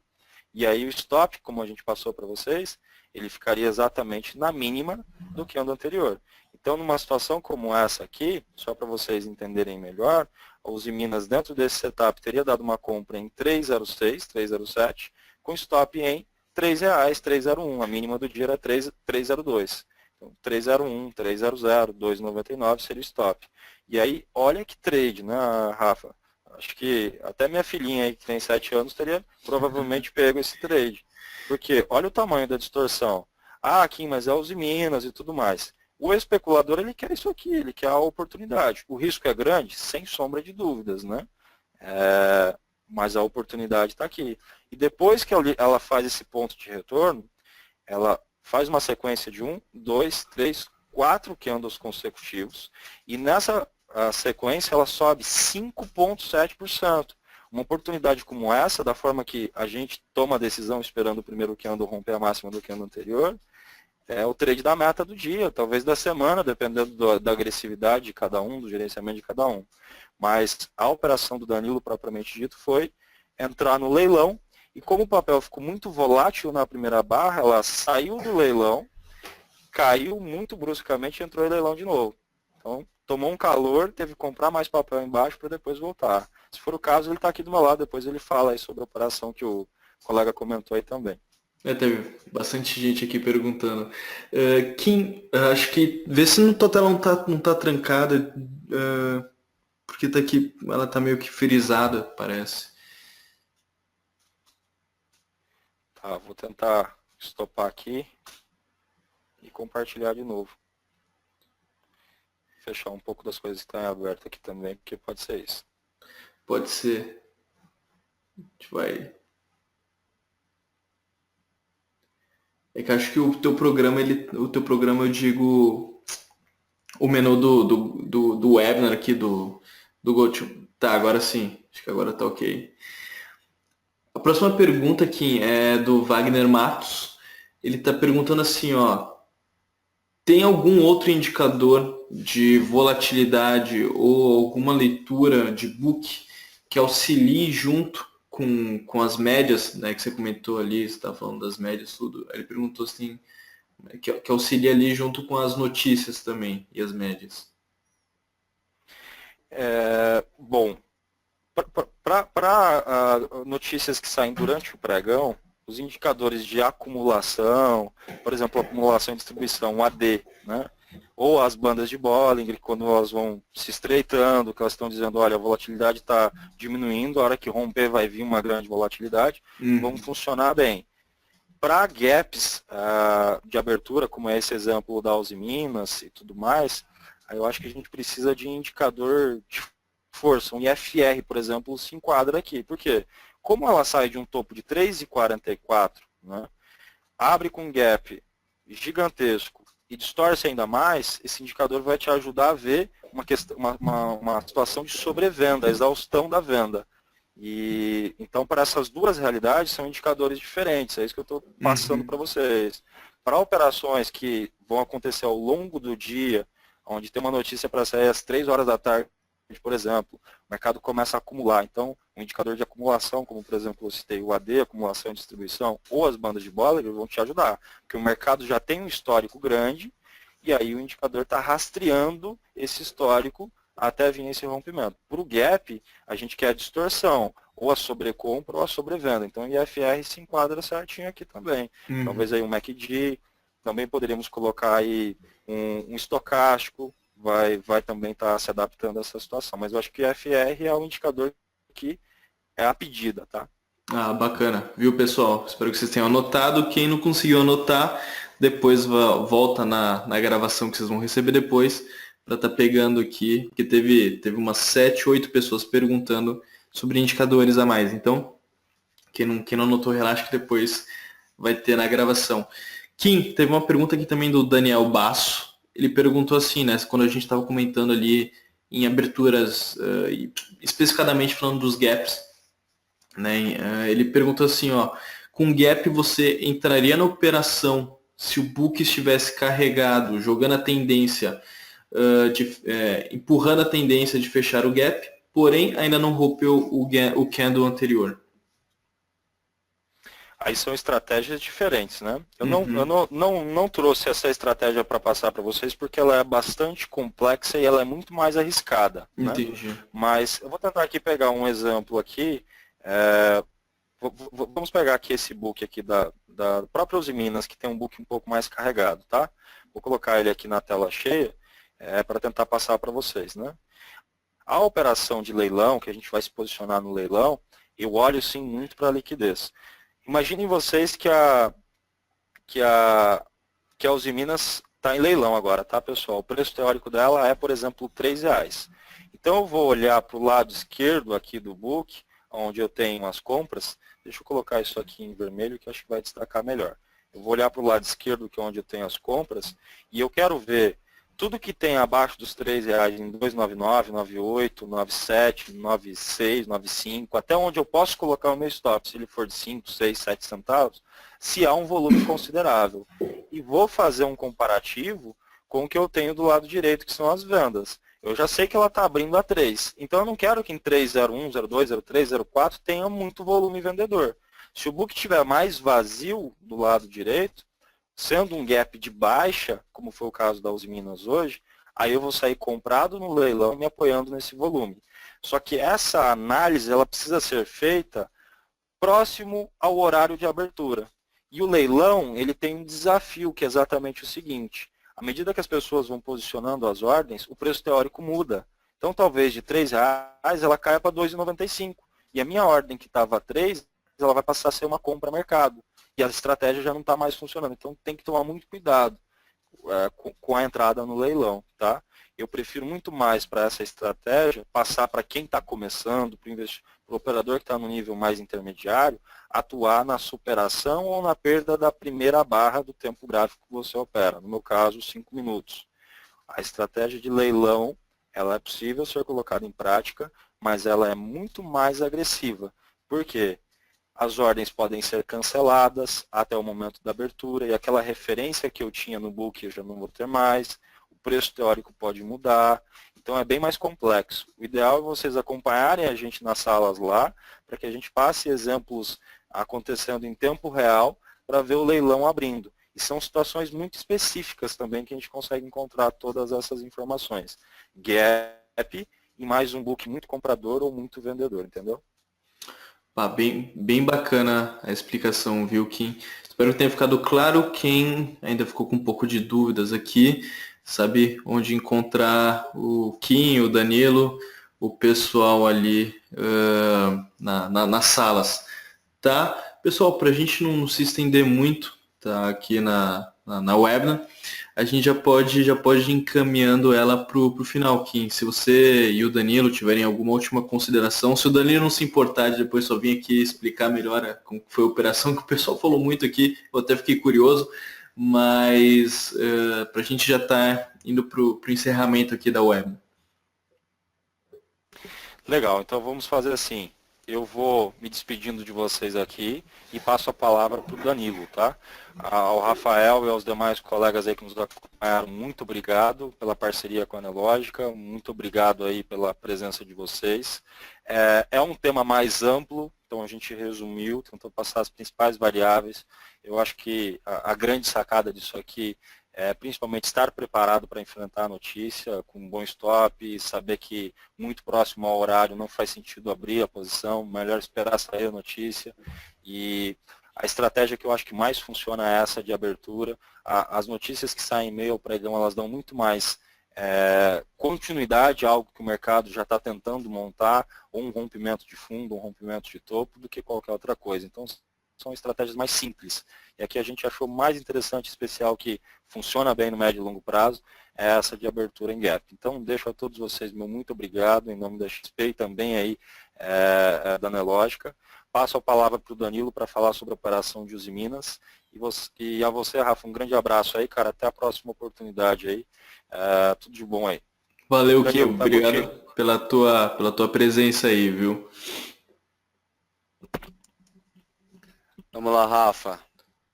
E aí o stop, como a gente passou para vocês, ele ficaria exatamente na mínima do que o anterior. Então, numa situação como essa aqui, só para vocês entenderem melhor, a Uzi Minas dentro desse setup teria dado uma compra em 306, 307, com stop em R$3, 301. A mínima do dia era 302. 301, 300, 2,99 seria o stop. E aí, olha que trade, né, Rafa? Acho que até minha filhinha aí, que tem 7 anos, teria provavelmente pego esse trade. Porque olha o tamanho da distorção. Kim, mas é Uzi Minas e tudo mais. O especulador, ele quer isso aqui, ele quer a oportunidade. O risco é grande? Sem sombra de dúvidas, né? Mas a oportunidade está aqui. E depois que ela faz esse ponto de retorno, ela faz uma sequência de 1, 2, 3, 4 candles consecutivos, e nessa sequência ela sobe 5,7%. Uma oportunidade como essa, da forma que a gente toma a decisão esperando o primeiro candle romper a máxima do candle anterior, é o trade da meta do dia, talvez da semana, dependendo da agressividade de cada um, do gerenciamento de cada um. Mas a operação do Danilo, propriamente dito, foi entrar no leilão. E como o papel ficou muito volátil na primeira barra, ela saiu do leilão, caiu muito bruscamente e entrou em leilão de novo. Então, tomou um calor, teve que comprar mais papel embaixo para depois voltar. Se for o caso, ele está aqui do meu lado, depois ele fala aí sobre a operação que o colega comentou aí também. Teve bastante gente aqui perguntando. Kim, acho que vê se no total não tá trancada, porque tá aqui, ela tá meio que frisada, parece. Tá, vou tentar estopar aqui e compartilhar de novo. Fechar um pouco das coisas que estão abertas aqui também, porque pode ser isso. Pode ser. A gente vai... É que acho que o teu programa, eu digo, o menu do webinar aqui, do GoTo. Tá, agora sim. Acho que agora tá ok. A próxima pergunta aqui é do Wagner Matos. Ele está perguntando assim, ó, tem algum outro indicador de volatilidade ou alguma leitura de book que auxilie junto com as médias, né, que você comentou ali, você está falando das médias, tudo. Ele perguntou se tem, que auxilia ali junto com as notícias também e as médias. Bom, para notícias que saem durante o pregão, os indicadores de acumulação, por exemplo, acumulação e distribuição, o AD, né? Ou as bandas de Bollinger, quando elas vão se estreitando, que elas estão dizendo, olha, a volatilidade está diminuindo, a hora que romper vai vir uma grande volatilidade, vão funcionar bem. Para gaps de abertura, como é esse exemplo da Uzi Minas e tudo mais, aí eu acho que a gente precisa de indicador de força. Um IFR, por exemplo, se enquadra aqui. Por quê? Como ela sai de um topo de 3,44, né, abre com um gap gigantesco e distorce ainda mais, esse indicador vai te ajudar a ver uma situação de sobrevenda, a exaustão da venda. E então, para essas duas realidades, são indicadores diferentes, é isso que eu estou passando para vocês. Para operações que vão acontecer ao longo do dia, onde tem uma notícia para sair às 3 horas da tarde, por exemplo, o mercado começa a acumular. Então, um indicador de acumulação, como por exemplo eu citei o AD, acumulação e distribuição, ou as bandas de Bollinger, vão te ajudar. Porque o mercado já tem um histórico grande, e aí o indicador está rastreando esse histórico até vir esse rompimento. Para o gap, a gente quer a distorção, ou a sobrecompra ou a sobrevenda. Então, o IFR se enquadra certinho aqui também. Talvez aí um MACD, também poderíamos colocar aí um estocástico, vai também estar se adaptando a essa situação. Mas eu acho que o IFR é o indicador que é a pedida, tá? Ah, bacana. Viu, pessoal? Espero que vocês tenham anotado. Quem não conseguiu anotar, depois volta na gravação que vocês vão receber depois, para estar pegando aqui, porque teve umas 7, 8 pessoas perguntando sobre indicadores a mais. Então, quem não anotou, relaxa que depois vai ter na gravação. Kim, teve uma pergunta aqui também do Daniel Basso. Ele perguntou assim, né, quando a gente estava comentando ali em aberturas, especificadamente falando dos gaps, né, ele perguntou assim, ó, com gap você entraria na operação se o book estivesse carregado, jogando a tendência, empurrando a tendência de fechar o gap, porém ainda não rompeu o candle anterior? Aí são estratégias diferentes, né? Eu não trouxe essa estratégia para passar para vocês porque ela é bastante complexa e ela é muito mais arriscada. Entendi. Né? Mas eu vou tentar aqui pegar um exemplo aqui. Vamos pegar aqui esse book aqui da própria Usiminas, que tem um book um pouco mais carregado, tá? Vou colocar ele aqui na tela cheia para tentar passar para vocês, né? A operação de leilão, que a gente vai se posicionar no leilão, eu olho sim muito para a liquidez. Imaginem vocês que a Usiminas está em leilão agora, tá, pessoal? O preço teórico dela é, por exemplo, R$3. Então, eu vou olhar para o lado esquerdo aqui do book, onde eu tenho as compras. Deixa eu colocar isso aqui em vermelho, que acho que vai destacar melhor. Eu vou olhar para o lado esquerdo, que é onde eu tenho as compras, e eu quero ver tudo que tem abaixo dos R$3 em 2,99, 98, 97, 96, 95, até onde eu posso colocar o meu stop, se ele for de 5, 6, 7 centavos, se há um volume considerável. E vou fazer um comparativo com o que eu tenho do lado direito, que são as vendas. Eu já sei que ela está abrindo a 3, então eu não quero que em 3,01, 02, 03, 04 tenha muito volume vendedor. Se o book estiver mais vazio do lado direito, sendo um gap de baixa, como foi o caso da Usiminas hoje, aí eu vou sair comprado no leilão e me apoiando nesse volume. Só que essa análise ela precisa ser feita próximo ao horário de abertura. E o leilão ele tem um desafio, que é exatamente o seguinte: à medida que as pessoas vão posicionando as ordens, o preço teórico muda. Então, talvez de R$3 ela caia para R$2,95. E a minha ordem que estava a 3, ela vai passar a ser uma compra mercado. E a estratégia já não está mais funcionando. Então, tem que tomar muito cuidado com a entrada no leilão. Tá? Eu prefiro muito mais para essa estratégia passar para quem está começando, para o operador que está no nível mais intermediário, atuar na superação ou na perda da primeira barra do tempo gráfico que você opera. No meu caso, 5 minutos. A estratégia de leilão, ela é possível ser colocada em prática, mas ela é muito mais agressiva. Por quê? As ordens podem ser canceladas até o momento da abertura, e aquela referência que eu tinha no book eu já não vou ter mais, o preço teórico pode mudar, então é bem mais complexo. O ideal é vocês acompanharem a gente nas salas lá, para que a gente passe exemplos acontecendo em tempo real, para ver o leilão abrindo. E são situações muito específicas também que a gente consegue encontrar todas essas informações. Gap e mais um book muito comprador ou muito vendedor, entendeu? Bem bacana a explicação, viu, Kim? Espero que tenha ficado claro. Quem ainda ficou com um pouco de dúvidas aqui, sabe onde encontrar o Kim, o Danilo, o pessoal ali nas salas, tá? Pessoal, para a gente não se estender muito, tá, aqui na webinar, a gente já pode ir encaminhando ela pro final, Kim. Se você e o Danilo tiverem alguma última consideração, se o Danilo não se importar de depois só vir aqui explicar melhor como foi a operação, que o pessoal falou muito aqui, eu até fiquei curioso, mas para a gente já tá indo pro encerramento aqui da web. Legal, então vamos fazer assim. Eu vou me despedindo de vocês aqui e passo a palavra para o Danilo, tá? Ao Rafael e aos demais colegas aí que nos acompanharam, muito obrigado pela parceria com a Anelógica, muito obrigado aí pela presença de vocês. É um tema mais amplo, então a gente resumiu, tentou passar as principais variáveis. Eu acho que a grande sacada disso aqui principalmente estar preparado para enfrentar a notícia, com um bom stop, saber que muito próximo ao horário não faz sentido abrir a posição, melhor esperar sair a notícia. E a estratégia que eu acho que mais funciona é essa de abertura. As notícias que saem em meio ao pregão, elas dão muito mais continuidade a algo que o mercado já está tentando montar, ou um rompimento de fundo, um rompimento de topo, do que qualquer outra coisa. Então, são estratégias mais simples. E aqui a gente achou mais interessante, especial, que funciona bem no médio e longo prazo, é essa de abertura em gap. Então, deixo a todos vocês meu muito obrigado, em nome da XP e também aí da Anelógica. Passo a palavra para o Danilo para falar sobre a operação de Usiminas. E a você, Rafa, um grande abraço aí, cara. Até a próxima oportunidade aí. Tudo de bom aí. Valeu, Danilo, Kim. tá Obrigado contigo. pela tua presença aí, viu? Vamos lá, Rafa.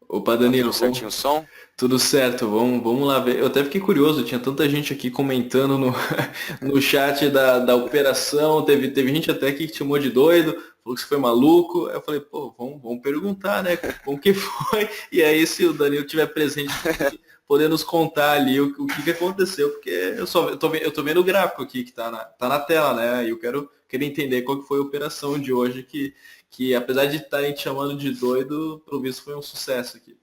Opa, Tá Danilo, tudo certinho o som? tudo certo, vamos lá ver. Eu até fiquei curioso, tinha tanta gente aqui comentando no, no chat da operação, teve gente até que chamou de doido, falou que você foi maluco. Aí eu falei, pô, vamos perguntar, né, como que foi? E aí, se o Danilo estiver presente, poder nos contar ali o que aconteceu, porque eu tô vendo o gráfico aqui que tá na tela, né? E eu quero entender qual que foi a operação de hoje, que apesar de estarem te chamando de doido, pelo visto foi um sucesso aqui.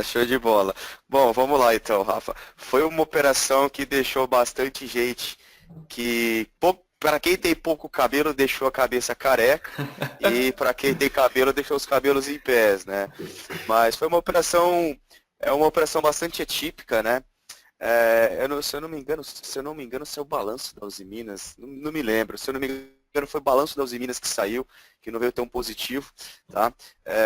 Show de bola. Bom, vamos lá então, Rafa. Foi uma operação que deixou bastante gente que, para quem tem pouco cabelo, deixou a cabeça careca e para quem tem cabelo, deixou os cabelos em pés, né? Mas foi uma operação bastante atípica, né? Se eu não me engano, saiu o balanço da Uzi Minas, não me lembro. Se eu não me engano, foi o balanço da Uzi Minas que saiu, que não veio tão positivo, tá?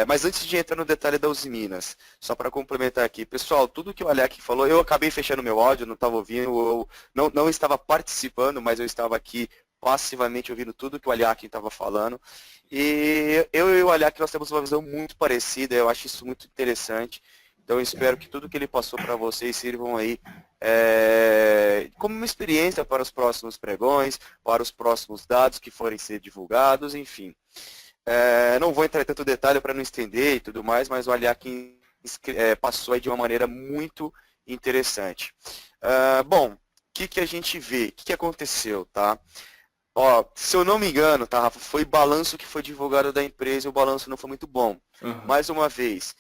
Mas antes de entrar no detalhe da Uzi Minas, só para complementar aqui, pessoal, tudo que o Aliac falou, eu acabei fechando meu áudio, não estava ouvindo, eu não estava participando, mas eu estava aqui passivamente ouvindo tudo que o Aliac estava falando. E eu e o Aliac, nós temos uma visão muito parecida, eu acho isso muito interessante. Então eu espero que tudo que ele passou para vocês sirvam aí como uma experiência para os próximos pregões, para os próximos dados que forem ser divulgados, enfim. Não vou entrar em tanto detalhe para não estender e tudo mais, mas o Aliakin passou aí de uma maneira muito interessante. Bom, o que a gente vê? O que aconteceu, tá? Ó, se eu não me engano, tá, Rafa, foi balanço que foi divulgado da empresa e o balanço não foi muito bom. Uhum. Mais uma vez,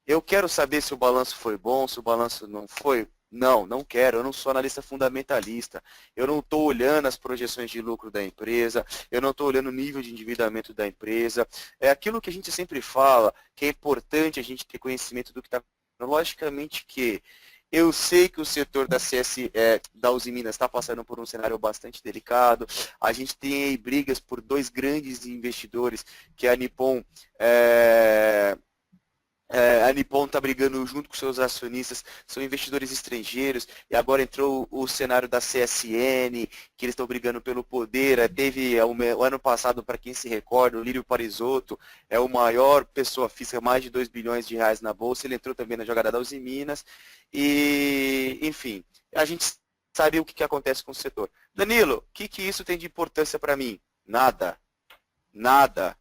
eu quero saber se o balanço foi bom, se o balanço não foi. Não quero. Eu não sou analista fundamentalista. Eu não estou olhando as projeções de lucro da empresa. Eu não estou olhando o nível de endividamento da empresa. É aquilo que a gente sempre fala, que é importante a gente ter conhecimento do que está. Logicamente que eu sei que o setor da Uzi Minas está passando por um cenário bastante delicado. A gente tem aí brigas por dois grandes investidores, que é a Nippon. A Nippon está brigando junto com seus acionistas, são investidores estrangeiros, e agora entrou o cenário da CSN, que eles estão brigando pelo poder. Teve o ano passado, para quem se recorda, o Lírio Parisotto é o maior pessoa física, mais de 2 bilhões de reais na bolsa, ele entrou também na jogada da Uzi Minas, e enfim, a gente sabe o que acontece com o setor. Danilo, o que isso tem de importância para mim? Nada. Nada.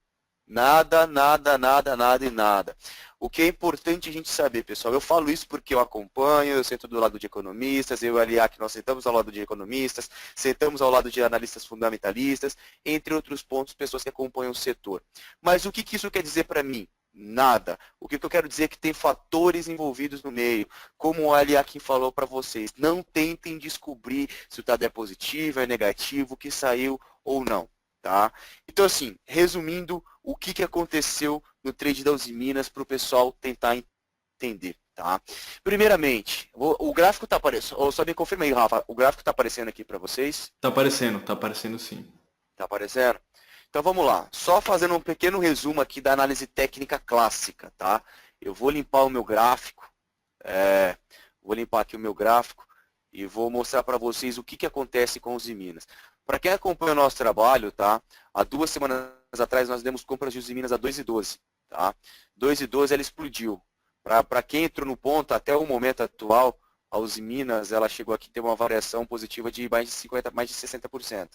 Nada, nada, nada, nada e nada. O que é importante a gente saber, pessoal, eu falo isso porque eu acompanho, eu sento do lado de economistas, eu e o Aliac, nós sentamos ao lado de economistas, sentamos ao lado de analistas fundamentalistas, entre outros pontos, pessoas que acompanham o setor. Mas o que isso quer dizer para mim? Nada. O que eu quero dizer é que tem fatores envolvidos no meio, como o Aliac falou para vocês. Não tentem descobrir se o dado é positivo, é negativo, o que saiu ou não. Tá? Então, assim, resumindo, o que aconteceu no trade da Uzi Minas para o pessoal tentar entender. Tá? Primeiramente, o gráfico está aparecendo, só me confirma aí, Rafa, o gráfico está aparecendo aqui para vocês? Tá aparecendo sim. Está aparecendo? Então vamos lá, só fazendo um pequeno resumo aqui da análise técnica clássica, tá? Eu vou limpar o meu gráfico, vou limpar aqui o meu gráfico e vou mostrar para vocês o que acontece com os Usiminas. Para quem acompanha o nosso trabalho, tá? Há 2 semanas atrás nós demos compras de Usiminas a 2,12, tá? 2,12 ela explodiu. Para quem entrou no ponto, até o momento atual, a Usiminas ela chegou aqui a ter uma variação positiva de mais de 50%, mais de 60%.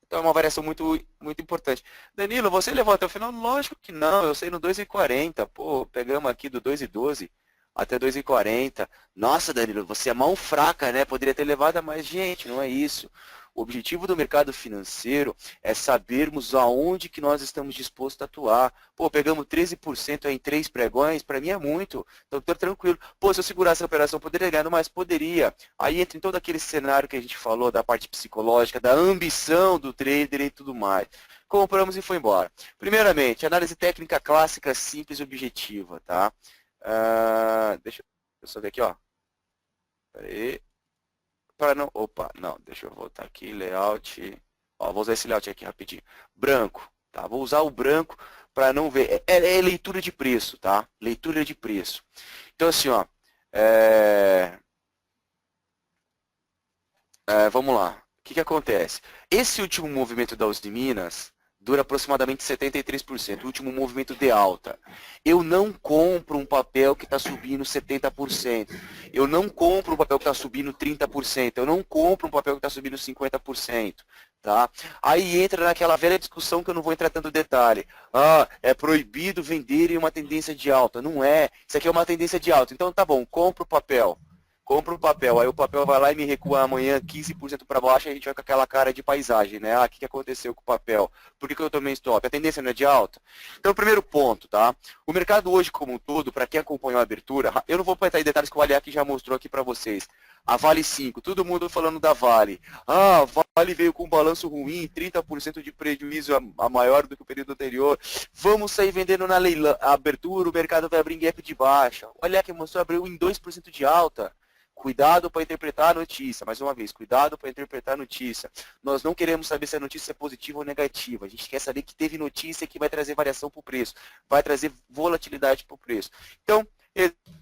Então é uma variação muito, muito importante. Danilo, você levou até o final? Lógico que não, eu sei no 2,40. Pô, pegamos aqui do 2,12 até 2,40. Nossa, Danilo, você é mão fraca, né? Poderia ter levado a mais gente, não é isso. O objetivo do mercado financeiro é sabermos aonde que nós estamos dispostos a atuar. Pô, pegamos 13% em 3 pregões, para mim é muito. Então, estou tranquilo. Pô, se eu segurasse a operação, poderia ganhar mais? Poderia. Aí entra em todo aquele cenário que a gente falou, da parte psicológica, da ambição do trader e tudo mais. Compramos e foi embora. Primeiramente, análise técnica clássica, simples e objetiva, tá? Deixa eu só ver aqui, ó. Pera aí. Não, deixa eu voltar aqui, layout, ó, vou usar esse layout aqui rapidinho, branco, tá, vou usar o branco para não ver, é leitura de preço, tá, leitura de preço, então assim, ó, vamos lá, o que acontece, esse último movimento da Usiminas dura aproximadamente 73%, o último movimento de alta. Eu não compro um papel que está subindo 70%. Eu não compro um papel que está subindo 30%. Eu não compro um papel que está subindo 50%. Tá? Aí entra naquela velha discussão que eu não vou entrar tanto detalhe. É proibido vender em uma tendência de alta. Não é. Isso aqui é uma tendência de alta. Então tá bom, compro o papel. Compra o papel, aí o papel vai lá e me recua amanhã 15% para baixo, e a gente vai com aquela cara de paisagem, né? O que aconteceu com o papel? Por que eu tomei stop? A tendência não é de alta? Então, primeiro ponto, tá? O mercado hoje como um todo, para quem acompanhou a abertura, eu não vou entrar em detalhes que o Aliac já mostrou aqui para vocês. A Vale 5, todo mundo falando da Vale. A Vale veio com um balanço ruim, 30% de prejuízo a maior do que o período anterior. Vamos sair vendendo na leilão, a abertura, o mercado vai abrir em gap de baixa. O Aliac mostrou, abriu em 2% de alta. Cuidado para interpretar a notícia, mais uma vez, cuidado para interpretar a notícia. Nós não queremos saber se a notícia é positiva ou negativa, a gente quer saber que teve notícia que vai trazer variação para o preço, vai trazer volatilidade para o preço. Então,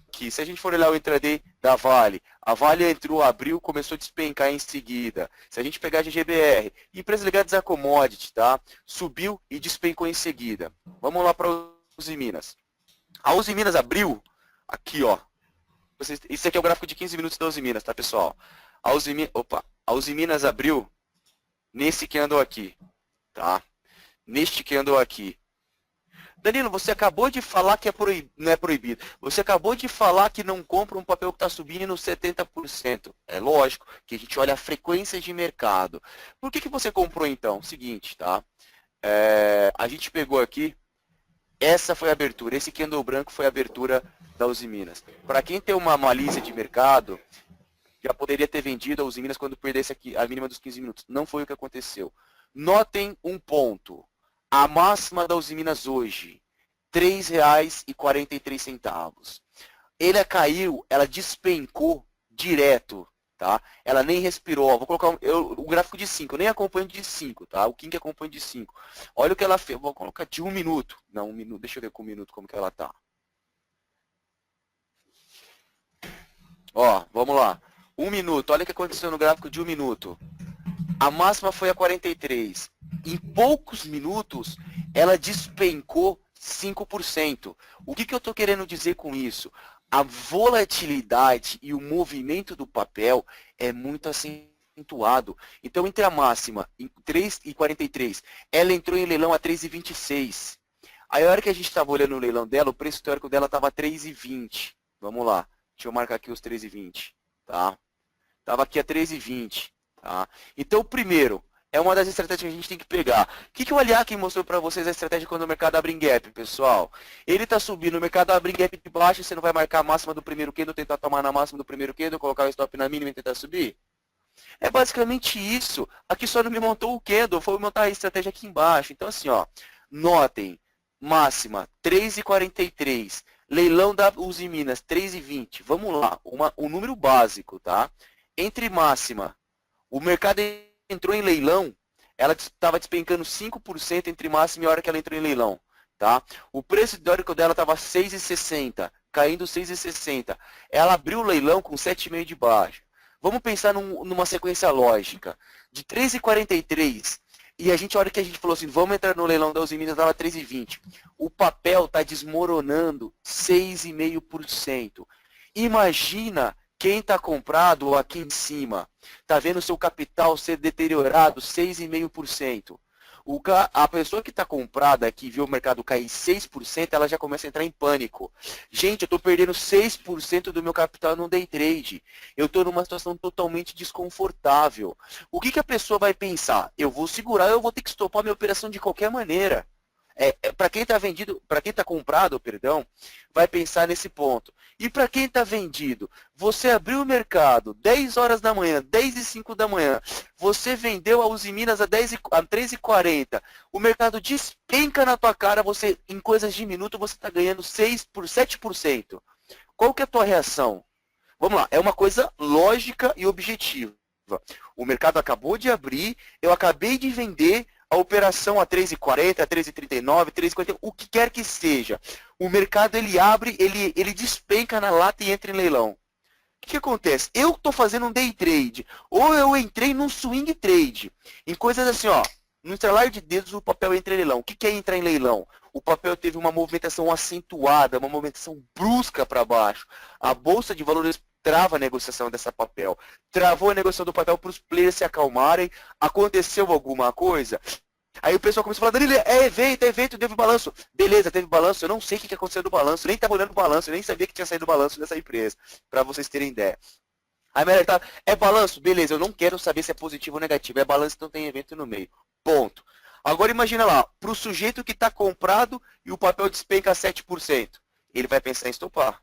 aqui, se a gente for olhar o intraday da Vale, a Vale entrou, abriu, começou a despencar em seguida. Se a gente pegar a GGBR, empresas ligadas a commodity, tá? Subiu e despencou em seguida. Vamos lá para a Usiminas. A Usiminas abriu, aqui ó, isso aqui é o gráfico de 15 minutos da Usiminas, tá, pessoal? A Usiminas abriu nesse que andou aqui, tá? Neste que andou aqui. Danilo, você acabou de falar que não é proibido. Você acabou de falar que não compra um papel que está subindo 70%. É lógico que a gente olha a frequência de mercado. Por que você comprou então? Seguinte, tá? A gente pegou aqui, essa foi a abertura, esse candle branco foi a abertura da Usiminas. Para quem tem uma malícia de mercado, já poderia ter vendido a Usiminas quando perdesse aqui a mínima dos 15 minutos. Não foi o que aconteceu. Notem um ponto. A máxima da Usiminas hoje, R$ 3,43. Ela caiu, ela despencou direto. Tá? Ela nem respirou. Vou colocar o gráfico de 5, eu nem acompanho de 5, tá? O King acompanha de 5. Olha o que ela fez. Vou colocar de 1 minuto. Não, 1 minuto. Deixa eu ver com 1 minuto como que ela tá. Ó, vamos lá. 1 minuto. Olha o que aconteceu no gráfico de 1 minuto. A máxima foi a 43. Em poucos minutos, ela despencou 5%. O que eu estou querendo dizer com isso? A volatilidade e o movimento do papel é muito acentuado. Então, entre a máxima em 3,43, ela entrou em leilão a 3,26. Aí, a hora que a gente estava olhando o leilão dela, o preço teórico dela estava 3,20. Vamos lá. Deixa eu marcar aqui os 3,20. Tá? Estava aqui a 3,20. Tá? Então, primeiro, é uma das estratégias que a gente tem que pegar. O que o Aliac mostrou para vocês a estratégia quando o mercado abre em gap, pessoal? Ele está subindo, o mercado abre em gap de baixo, você não vai marcar a máxima do primeiro candle, tentar tomar na máxima do primeiro candle, colocar o stop na mínima e tentar subir? É basicamente isso. Aqui só não me montou o candle, foi montar a estratégia aqui embaixo. Então assim, ó, notem, máxima 3,43, Leilão da Uzi Minas, 3,20. Vamos lá, um número básico, tá? Entre máxima, o mercado entrou em leilão, ela estava despencando 5% entre máxima e a hora que ela entrou em leilão, tá? O preço teórico dela estava 6,60, caindo 6,60. Ela abriu o leilão com 7,5 de baixa. Vamos pensar numa sequência lógica. De 3,43, e a hora que a gente falou assim, vamos entrar no leilão da Uzi Minas, estava 3,20. O papel está desmoronando 6,5%. Imagina quem está comprado aqui em cima, está vendo o seu capital ser deteriorado 6,5%. A pessoa que está comprada aqui, viu o mercado cair 6%, ela já começa a entrar em pânico. Gente, eu estou perdendo 6% do meu capital no day trade. Eu estou numa situação totalmente desconfortável. O que a pessoa vai pensar? Eu vou segurar, eu vou ter que estopar minha operação de qualquer maneira. Para quem está vendido, para quem está comprado, perdão, vai pensar nesse ponto. E para quem está vendido, você abriu o mercado 10 horas da manhã, 10h05 da manhã, você vendeu a Uzi Minas a 13h40, o mercado despenca na tua cara, você em coisas de minuto você está ganhando 7%. Qual que é a tua reação? Vamos lá, é uma coisa lógica e objetiva. O mercado acabou de abrir, eu acabei de vender a operação a 13h40, a 13h39, 13h40, o que quer que seja. O mercado ele abre, ele despenca na lata e entra em leilão. O que acontece? Eu estou fazendo um day trade, ou eu entrei num swing trade, em coisas assim, ó, no estralar de dedos o papel entra em leilão. O que é entrar em leilão? O papel teve uma movimentação acentuada, uma movimentação brusca para baixo. A Bolsa de Valores trava a negociação dessa papel. Travou a negociação do papel para os players se acalmarem. Aconteceu alguma coisa? Aí o pessoal começou a falar, Danilo, é evento, teve balanço. Beleza, teve balanço. Eu não sei o que aconteceu do balanço. Nem estava olhando o balanço, nem sabia que tinha saído o balanço dessa empresa. Para vocês terem ideia. Aí a tá, é balanço? Beleza, eu não quero saber se é positivo ou negativo. É balanço, então tem evento no meio. Ponto. Agora imagina lá, para o sujeito que está comprado e o papel despenca 7%. Ele vai pensar em estopar.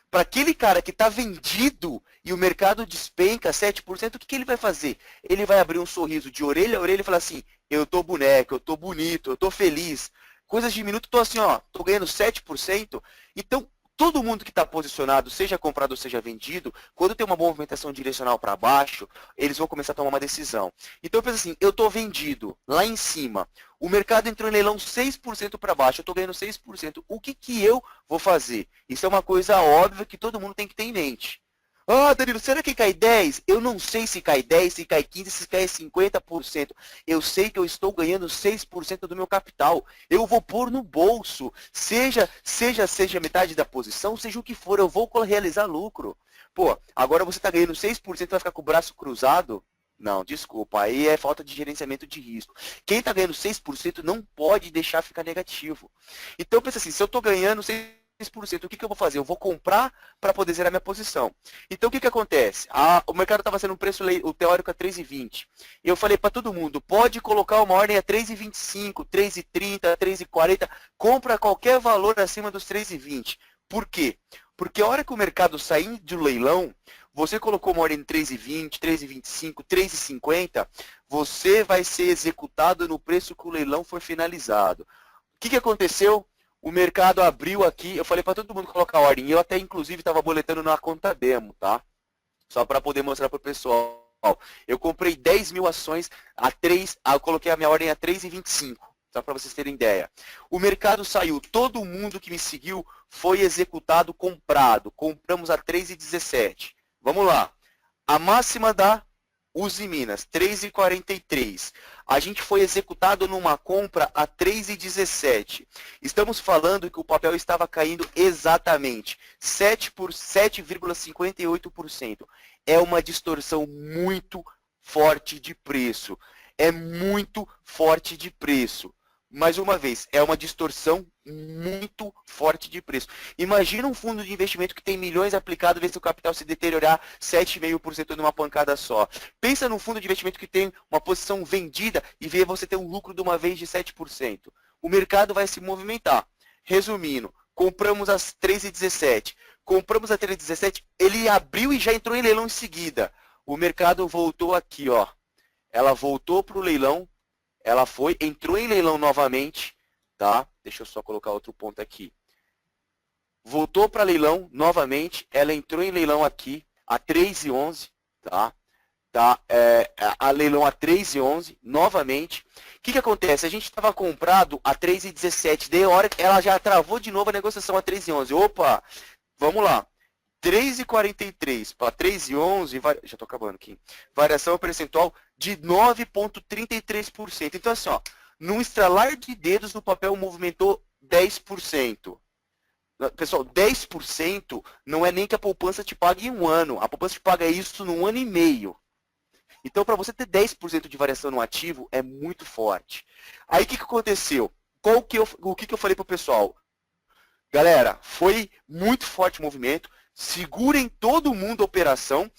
Para aquele cara que está vendido e o mercado despenca 7%, o que ele vai fazer? Ele vai abrir um sorriso de orelha a orelha e falar assim, eu tô boneco, eu tô bonito, eu tô feliz. Coisas de minuto, tô assim, ó, tô ganhando 7%. Então, todo mundo que está posicionado, seja comprado ou seja vendido, quando tem uma movimentação direcional para baixo, eles vão começar a tomar uma decisão. Então eu penso assim, eu estou vendido lá em cima, o mercado entrou em leilão 6% para baixo, eu estou ganhando 6%, o que eu vou fazer? Isso é uma coisa óbvia que todo mundo tem que ter em mente. Ah, Danilo, será que cai 10? Eu não sei se cai 10, se cai 15, se cai 50%. Eu sei que eu estou ganhando 6% do meu capital. Eu vou pôr no bolso. Seja metade da posição, seja o que for, eu vou realizar lucro. Pô, agora você está ganhando 6% e vai ficar com o braço cruzado? Não, desculpa, aí é falta de gerenciamento de risco. Quem está ganhando 6% não pode deixar ficar negativo. Então, pensa assim, se eu estou ganhando 6%, o que eu vou fazer? Eu vou comprar para poder zerar minha posição. Então, o que acontece? O mercado estava sendo um preço o teórico a 3,20. Eu falei para todo mundo, pode colocar uma ordem a 3,25, 3,30, 3,40, compra qualquer valor acima dos 3,20. Por quê? Porque a hora que o mercado sair do leilão, você colocou uma ordem em 3,20, 3,25, 3,50, você vai ser executado no preço que o leilão for finalizado. O que aconteceu? O mercado abriu aqui, eu falei para todo mundo colocar a ordem, eu até inclusive estava boletando na conta demo, tá? Só para poder mostrar para o pessoal. Eu comprei 10 mil ações a 3, eu coloquei a minha ordem a 3,25, só para vocês terem ideia. O mercado saiu, todo mundo que me seguiu foi executado, comprado. Compramos a 3,17. Vamos lá. A máxima da Uzi Minas, 3,43. A gente foi executado numa compra a 3,17. Estamos falando que o papel estava caindo exatamente 7,58%. É uma distorção muito forte de preço. É muito forte de preço. Mais uma vez, é uma distorção muito forte de preço. Imagina um fundo de investimento que tem milhões aplicados, ver seu capital se deteriorar 7,5% numa pancada só. Pensa num fundo de investimento que tem uma posição vendida e vê você ter um lucro de uma vez de 7%. O mercado vai se movimentar. Resumindo, compramos às 3,17. Compramos a 3,17, ele abriu e já entrou em leilão em seguida. O mercado voltou aqui, ó. Ela voltou para o leilão. Ela entrou em leilão novamente, tá? Deixa eu só colocar outro ponto aqui. voltou para leilão novamente, ela entrou em leilão aqui a 3,11, tá? A leilão a 3,11 novamente. O que acontece? A gente estava comprado a 3,17, daí a hora que ela já travou de novo a negociação a 3,11. Opa, vamos lá. 3,43 para 3,11, já estou acabando aqui. Variação percentual de 9,33%. Então assim, ó, num estralar de dedos no papel movimentou 10%. Pessoal, 10% não é nem que a poupança te pague em um ano. A poupança te paga isso num ano e meio. Então, para você ter 10% de variação no ativo, é muito forte. Aí, o que aconteceu? O que eu falei para o pessoal? Galera, foi muito forte o movimento. Segurem todo mundo a operação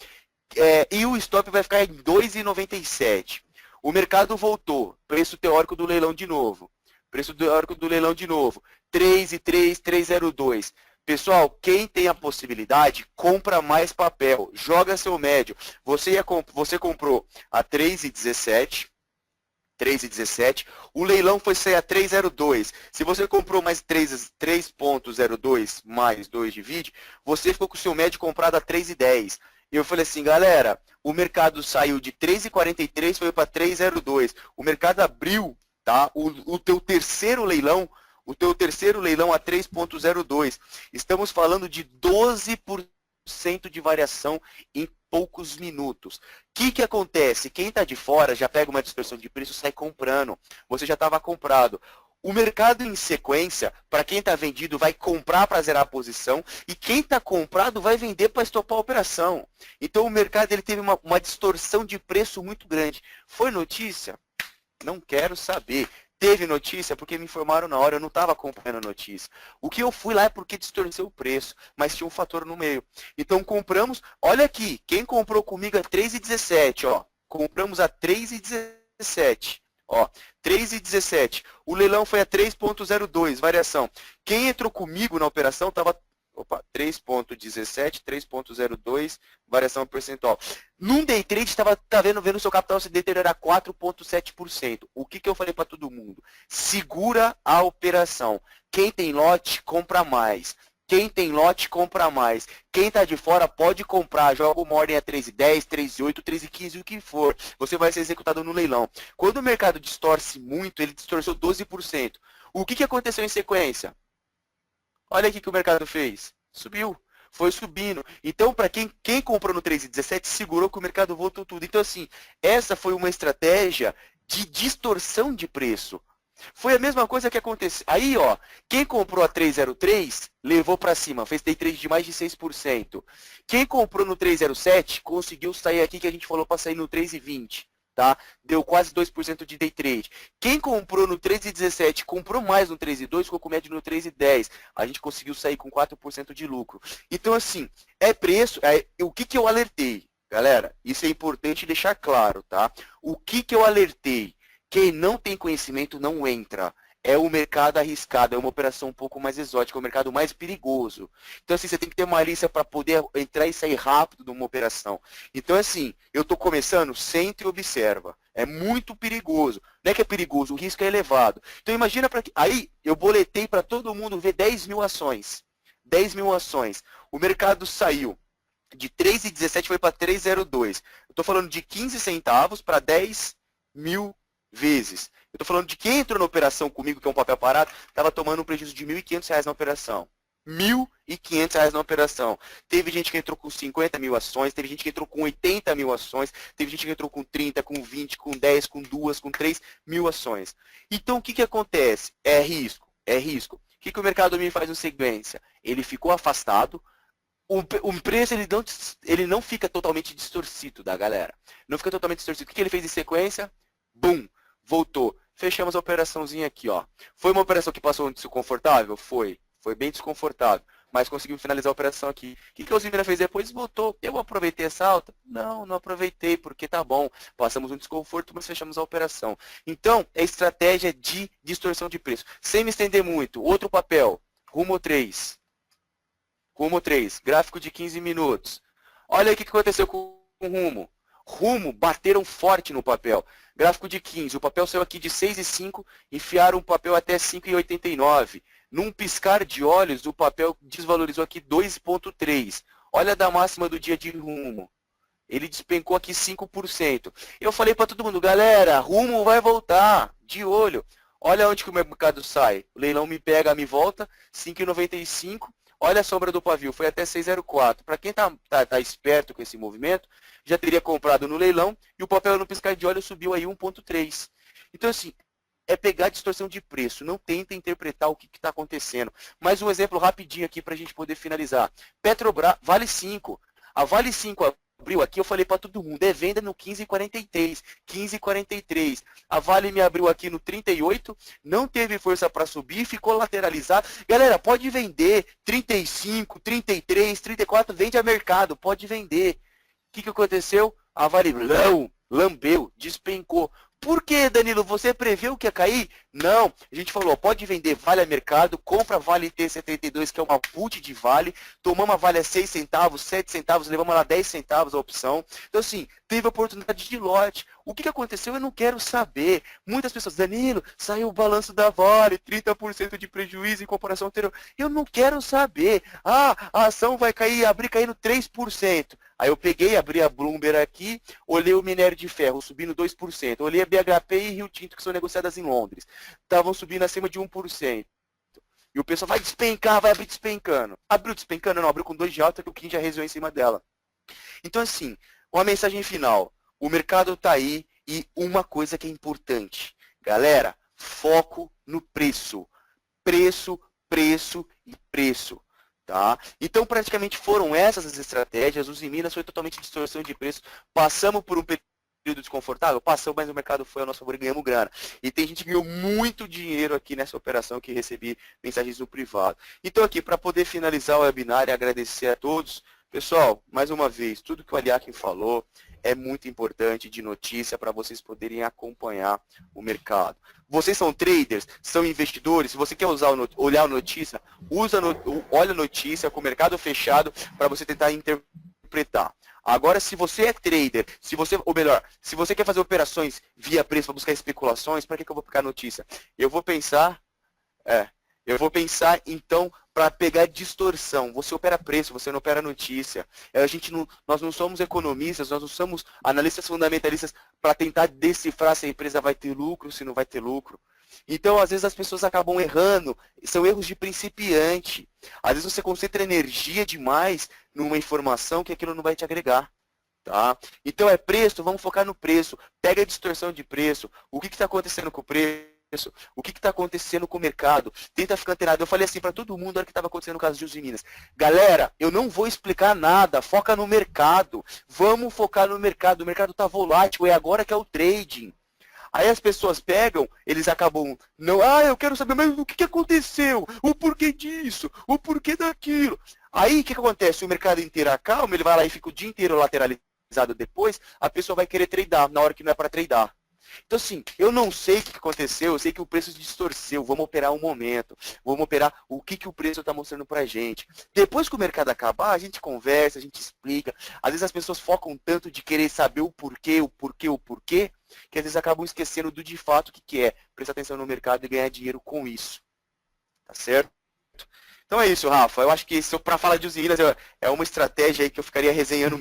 e o stop vai ficar em 2,97. O mercado voltou. Preço teórico do leilão de novo. Preço teórico do leilão de novo. 3,3, 3,02. Pessoal, quem tem a possibilidade, compra mais papel, joga seu médio. Você comprou a 3,17, 3,17, o leilão foi sair a 3,02. Se você comprou mais 3,02 mais 2 divide, você ficou com o seu médio comprado a 3,10. E eu falei assim, galera, o mercado saiu de 3,43 foi para 3,02. O mercado abriu, tá? O teu terceiro leilão a 3,02. Estamos falando de 12% de variação em poucos minutos. O que acontece? Quem está de fora já pega uma dispersão de preço e sai comprando. Você já estava comprado. O mercado em sequência, para quem está vendido, vai comprar para zerar a posição e quem está comprado vai vender para estopar a operação. Então o mercado ele teve uma distorção de preço muito grande. Foi notícia? Não quero saber. Teve notícia porque me informaram na hora, eu não estava acompanhando a notícia. O que eu fui lá é porque distorceu o preço, mas tinha um fator no meio. Então compramos, olha aqui, quem comprou comigo a 3,17, ó. Compramos a 3,17, ó. 3,17. O leilão foi a 3,02, variação. Quem entrou comigo na operação estava 3,17, 3,02, variação percentual. Num day trade, estava vendo o seu capital se deteriorar 4,7%. O que eu falei para todo mundo? Segura a operação. Quem tem lote, compra mais. Quem tem lote, compra mais. Quem está de fora, pode comprar. Joga uma ordem a 3,10, 3,8, 3,15, o que for. Você vai ser executado no leilão. Quando o mercado distorce muito, ele distorceu 12%. O que aconteceu em sequência? Olha aqui que o mercado fez. Subiu. Foi subindo. Então, para quem comprou no 3,17, segurou que o mercado voltou tudo. Então, assim, essa foi uma estratégia de distorção de preço. Foi a mesma coisa que aconteceu. Aí, ó, quem comprou a 3,03, levou para cima, fez day trade de mais de 6%. Quem comprou no 3,07, conseguiu sair aqui, que a gente falou para sair no 3,20. Tá? Deu quase 2% de day trade. Quem comprou no 3,17, comprou mais no 3,2, ficou com médio no 3,10. A gente conseguiu sair com 4% de lucro. Então, assim, é preço. O que eu alertei? Galera, isso é importante deixar claro, tá? O que eu alertei? Quem não tem conhecimento não entra. É o mercado arriscado, é uma operação um pouco mais exótica, é o mercado mais perigoso. Então, assim, você tem que ter malícia para poder entrar e sair rápido de uma operação. Então, assim, eu estou começando, senta e observa. É muito perigoso. Não é que é perigoso, o risco é elevado. Então, imagina, aí eu boletei para todo mundo ver 10 mil ações. 10 mil ações. O mercado saiu de 3,17 foi para 3,02. Eu estou falando de 15 centavos para 10 mil vezes. Eu estou falando de quem entrou na operação comigo, que é um papel parado, estava tomando um prejuízo de R$ 1.500 na operação. R$ 1.500 na operação. Teve gente que entrou com 50 mil ações, teve gente que entrou com 80 mil ações, teve gente que entrou com 30, com 20, com 10, com 2, com 3 mil ações. Então, o que acontece? É risco. É risco. O que o mercado me faz em sequência? Ele ficou afastado. O preço ele não fica totalmente distorcido da galera. Não fica totalmente distorcido. O que ele fez em sequência? Bum! Voltou. Fechamos a operaçãozinha aqui, ó. Foi uma operação que passou desconfortável? Foi. Foi bem desconfortável. Mas conseguimos finalizar a operação aqui. O que a Osmina fez depois? Voltou. Eu aproveitei essa alta? Não, não aproveitei, porque tá bom. Passamos um desconforto, mas fechamos a operação. Então, é estratégia de distorção de preço. Sem me estender muito. Outro papel. Rumo 3. Rumo 3. Gráfico de 15 minutos. Olha aí o que aconteceu com o Rumo. Rumo bateram forte no papel. Gráfico de 15, o papel saiu aqui de 6,5, enfiaram o papel até 5,89. Num piscar de olhos, o papel desvalorizou aqui 2,3. Olha da máxima do dia de Rumo. Ele despencou aqui 5%. Eu falei para todo mundo, galera, Rumo vai voltar, de olho. Olha onde que o mercado sai. O leilão me pega, me volta, 5,95. Olha a sombra do pavio, foi até 6,04. Para quem tá esperto com esse movimento, já teria comprado no leilão e o papel no piscar de olhos subiu aí 1,3. Então, assim, é pegar a distorção de preço. Não tenta interpretar o que está acontecendo. Mais um exemplo rapidinho aqui para a gente poder finalizar. Petrobras, Vale 5. A Vale 5 abriu aqui, eu falei para todo mundo, é venda no 15,43. 15,43. A Vale me abriu aqui no 38, não teve força para subir, ficou lateralizado. Galera, pode vender 35, 33, 34, vende a mercado, pode vender. O que aconteceu? A Vale lambeu, despencou. Por que, Danilo? Você previu que ia cair? Não. A gente falou, pode vender Vale a mercado, compra Vale T72, que é uma put de Vale, tomamos a Vale a 6 centavos, 7 centavos, levamos lá 10 centavos a opção. Então, assim, teve oportunidade de lote. O que aconteceu? Eu não quero saber. Muitas pessoas, Danilo, saiu o balanço da Vale, 30% de prejuízo em comparação anterior. Eu não quero saber. Ah, a ação vai cair, abrir caindo 3%. Aí eu peguei, abri a Bloomberg aqui, olhei o minério de ferro subindo 2%. Olhei a BHP e Rio Tinto, que são negociadas em Londres. Estavam subindo acima de 1%. E o pessoal vai despencar, vai abrir despencando. Abriu despencando? Não, abriu com 2 de alta, que o Kim já resolveu em cima dela. Então, assim, uma mensagem final. O mercado está aí e uma coisa que é importante. Galera, foco no preço. Preço, preço e preço. Tá? Então, praticamente foram essas as estratégias. Os em Minas foi totalmente distorção de preço. Passamos por um período desconfortável? Passamos, mas o mercado foi ao nosso favor e ganhamos grana. E tem gente que ganhou muito dinheiro aqui nessa operação que recebi mensagens no privado. Então, aqui, para poder finalizar o webinar e agradecer a todos, pessoal, mais uma vez, tudo que o Aliakim falou é muito importante de notícia para vocês poderem acompanhar o mercado. Vocês são traders, são investidores, se você quer olhar a notícia, olha a notícia com o mercado fechado para você tentar interpretar. Agora, se você é trader, se você quer fazer operações via preço para buscar especulações, para que eu vou pegar notícia? Eu vou pensar, então, para pegar distorção. Você opera preço, você não opera notícia. Nós não somos economistas, nós não somos analistas fundamentalistas para tentar decifrar se a empresa vai ter lucro, se não vai ter lucro. Então, às vezes, as pessoas acabam errando. São erros de principiante. Às vezes, você concentra energia demais numa informação que aquilo não vai te agregar. Tá? Então, é preço, vamos focar no preço. Pega a distorção de preço. O que está acontecendo com o preço? O que está acontecendo com o mercado? Tenta ficar antenado. Eu falei assim para todo mundo o que estava acontecendo no caso de Uzi Minas. Galera, eu não vou explicar nada. Foca no mercado. Vamos focar no mercado. O mercado está volátil. É agora que é o trading. Aí as pessoas pegam, eles acabam, eu quero saber, mas o que aconteceu? O porquê disso? O porquê daquilo? Aí o que acontece? O mercado inteiro acalma, ele vai lá e fica o dia inteiro lateralizado depois, a pessoa vai querer tradar na hora que não é para tradar. Então, assim, eu não sei o que aconteceu, eu sei que o preço distorceu, vamos operar um momento, vamos operar o que o preço está mostrando pra gente. Depois que o mercado acabar, a gente conversa, a gente explica. Às vezes as pessoas focam tanto de querer saber o porquê, que às vezes acabam esquecendo do de fato o que é. Prestar atenção no mercado e ganhar dinheiro com isso. Tá certo? Então é isso, Rafa. Eu acho que para falar de Uzi Minas é uma estratégia aí que eu ficaria resenhando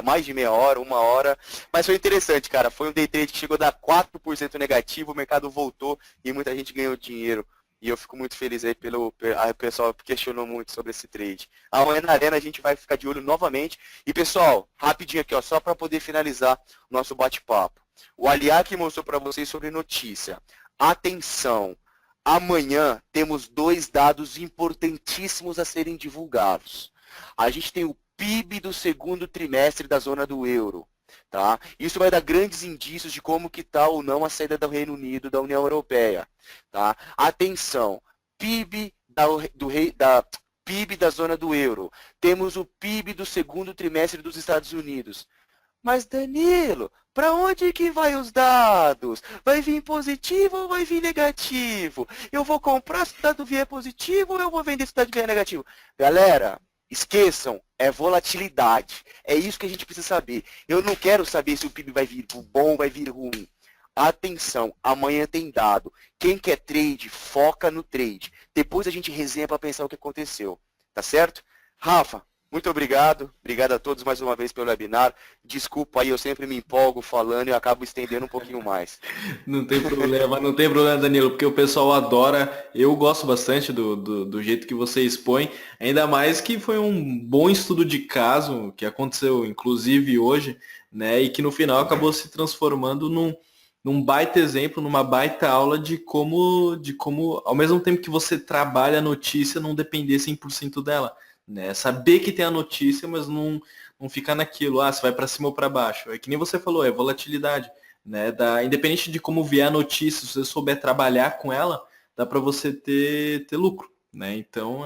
mais de meia hora, 1 hora. Mas foi interessante, cara. Foi um day trade que chegou a dar 4% negativo, o mercado voltou e muita gente ganhou dinheiro. E eu fico muito feliz aí o pessoal questionou muito sobre esse trade. Amanhã na Arena a gente vai ficar de olho novamente. E pessoal, rapidinho aqui, ó, só para poder finalizar o nosso bate-papo. O Aliakim mostrou para vocês sobre notícia. Atenção! Amanhã temos 2 dados importantíssimos a serem divulgados. A gente tem o PIB do segundo trimestre da zona do euro. Tá? Isso vai dar grandes indícios de como que está ou não a saída do Reino Unido da União Europeia. Tá? Atenção, PIB PIB da zona do euro. Temos o PIB do segundo trimestre dos Estados Unidos. Mas Danilo, para onde que vai os dados? Vai vir positivo ou vai vir negativo? Eu vou comprar se o dado vier positivo ou eu vou vender se o dado vier negativo? Galera, Esqueçam, é volatilidade. É isso que a gente precisa saber. Eu não quero saber se o PIB vai vir bom ou vai vir ruim. Atenção, amanhã tem dado. Quem quer trade, foca no trade. Depois a gente resenha para pensar o que aconteceu. Tá certo? Rafa, muito obrigado. Obrigado a todos mais uma vez pelo webinar. Desculpa aí, eu sempre me empolgo falando e acabo estendendo um pouquinho mais. Não tem problema, Danilo, porque o pessoal adora. Eu gosto bastante do jeito que você expõe, ainda mais que foi um bom estudo de caso que aconteceu, inclusive hoje, né? E que no final acabou se transformando num baita exemplo, numa baita aula de como, ao mesmo tempo que você trabalha a notícia, não depender 100% dela. Né? Saber que tem a notícia, mas não ficar naquilo, você vai para cima ou para baixo. É que nem você falou, é volatilidade. Né? Independente de como vier a notícia, se você souber trabalhar com ela, dá para você ter lucro. Né? Então,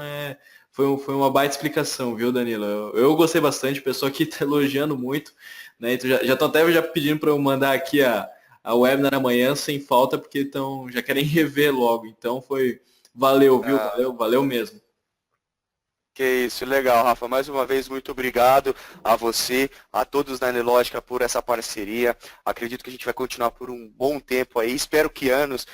foi uma baita explicação, viu, Danilo? Eu gostei bastante, o pessoal aqui está elogiando muito. Né? Então, já estão até já pedindo para eu mandar aqui a webinar amanhã sem falta, porque já querem rever logo. Então, valeu, viu? Valeu mesmo. Que isso, legal, Rafa. Mais uma vez, muito obrigado a você, a todos da Nelogica por essa parceria. Acredito que a gente vai continuar por um bom tempo aí. Espero que anos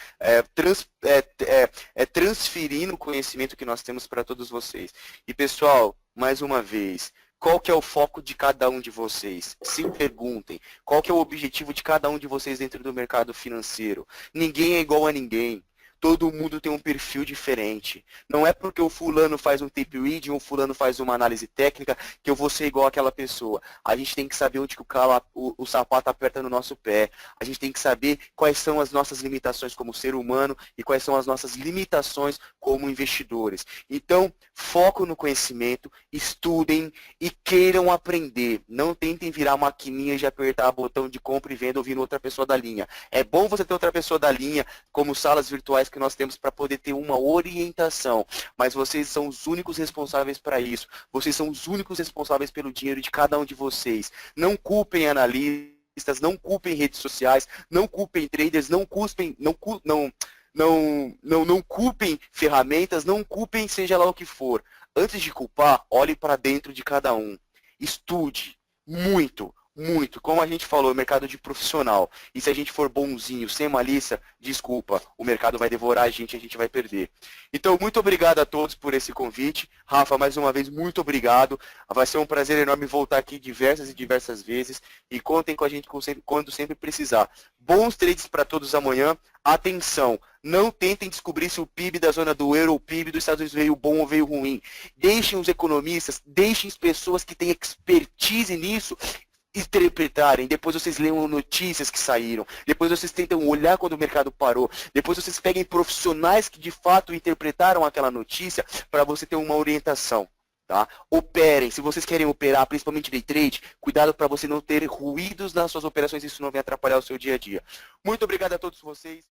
transferindo o conhecimento que nós temos para todos vocês. E, pessoal, mais uma vez, qual que é o foco de cada um de vocês? Se perguntem, qual que é o objetivo de cada um de vocês dentro do mercado financeiro? Ninguém é igual a ninguém. Todo mundo tem um perfil diferente. Não é porque o fulano faz um tape reading ou o fulano faz uma análise técnica que eu vou ser igual àquela pessoa. A gente tem que saber onde que o sapato aperta no nosso pé. A gente tem que saber quais são as nossas limitações como ser humano e quais são as nossas limitações como investidores. Então, foco no conhecimento, estudem e queiram aprender. Não tentem virar maquininha de apertar botão de compra e venda ouvindo outra pessoa da linha. É bom você ter outra pessoa da linha, como salas virtuais que nós temos para poder ter uma orientação, mas vocês são os únicos responsáveis para isso. Vocês são os únicos responsáveis pelo dinheiro de cada um de vocês. Não culpem analistas, não culpem redes sociais, não culpem traders, não culpem ferramentas, não culpem seja lá o que for. Antes de culpar, olhe para dentro de cada um. Estude muito. Muito, como a gente falou, mercado de profissional. E se a gente for bonzinho, sem malícia, desculpa, o mercado vai devorar a gente vai perder. Então, muito obrigado a todos por esse convite. Rafa, mais uma vez, muito obrigado. Vai ser um prazer enorme voltar aqui diversas e diversas vezes. E contem com a gente quando sempre precisar. Bons trades para todos amanhã. Atenção, não tentem descobrir se o PIB da zona do euro ou o PIB dos Estados Unidos veio bom ou veio ruim. Deixem os economistas, deixem as pessoas que têm expertise nisso interpretarem, depois vocês leiam notícias que saíram, depois vocês tentam olhar quando o mercado parou, depois vocês peguem profissionais que de fato interpretaram aquela notícia para você ter uma orientação. Tá? Operem, se vocês querem operar, principalmente day trade, cuidado para você não ter ruídos nas suas operações, isso não vai atrapalhar o seu dia a dia. Muito obrigado a todos vocês.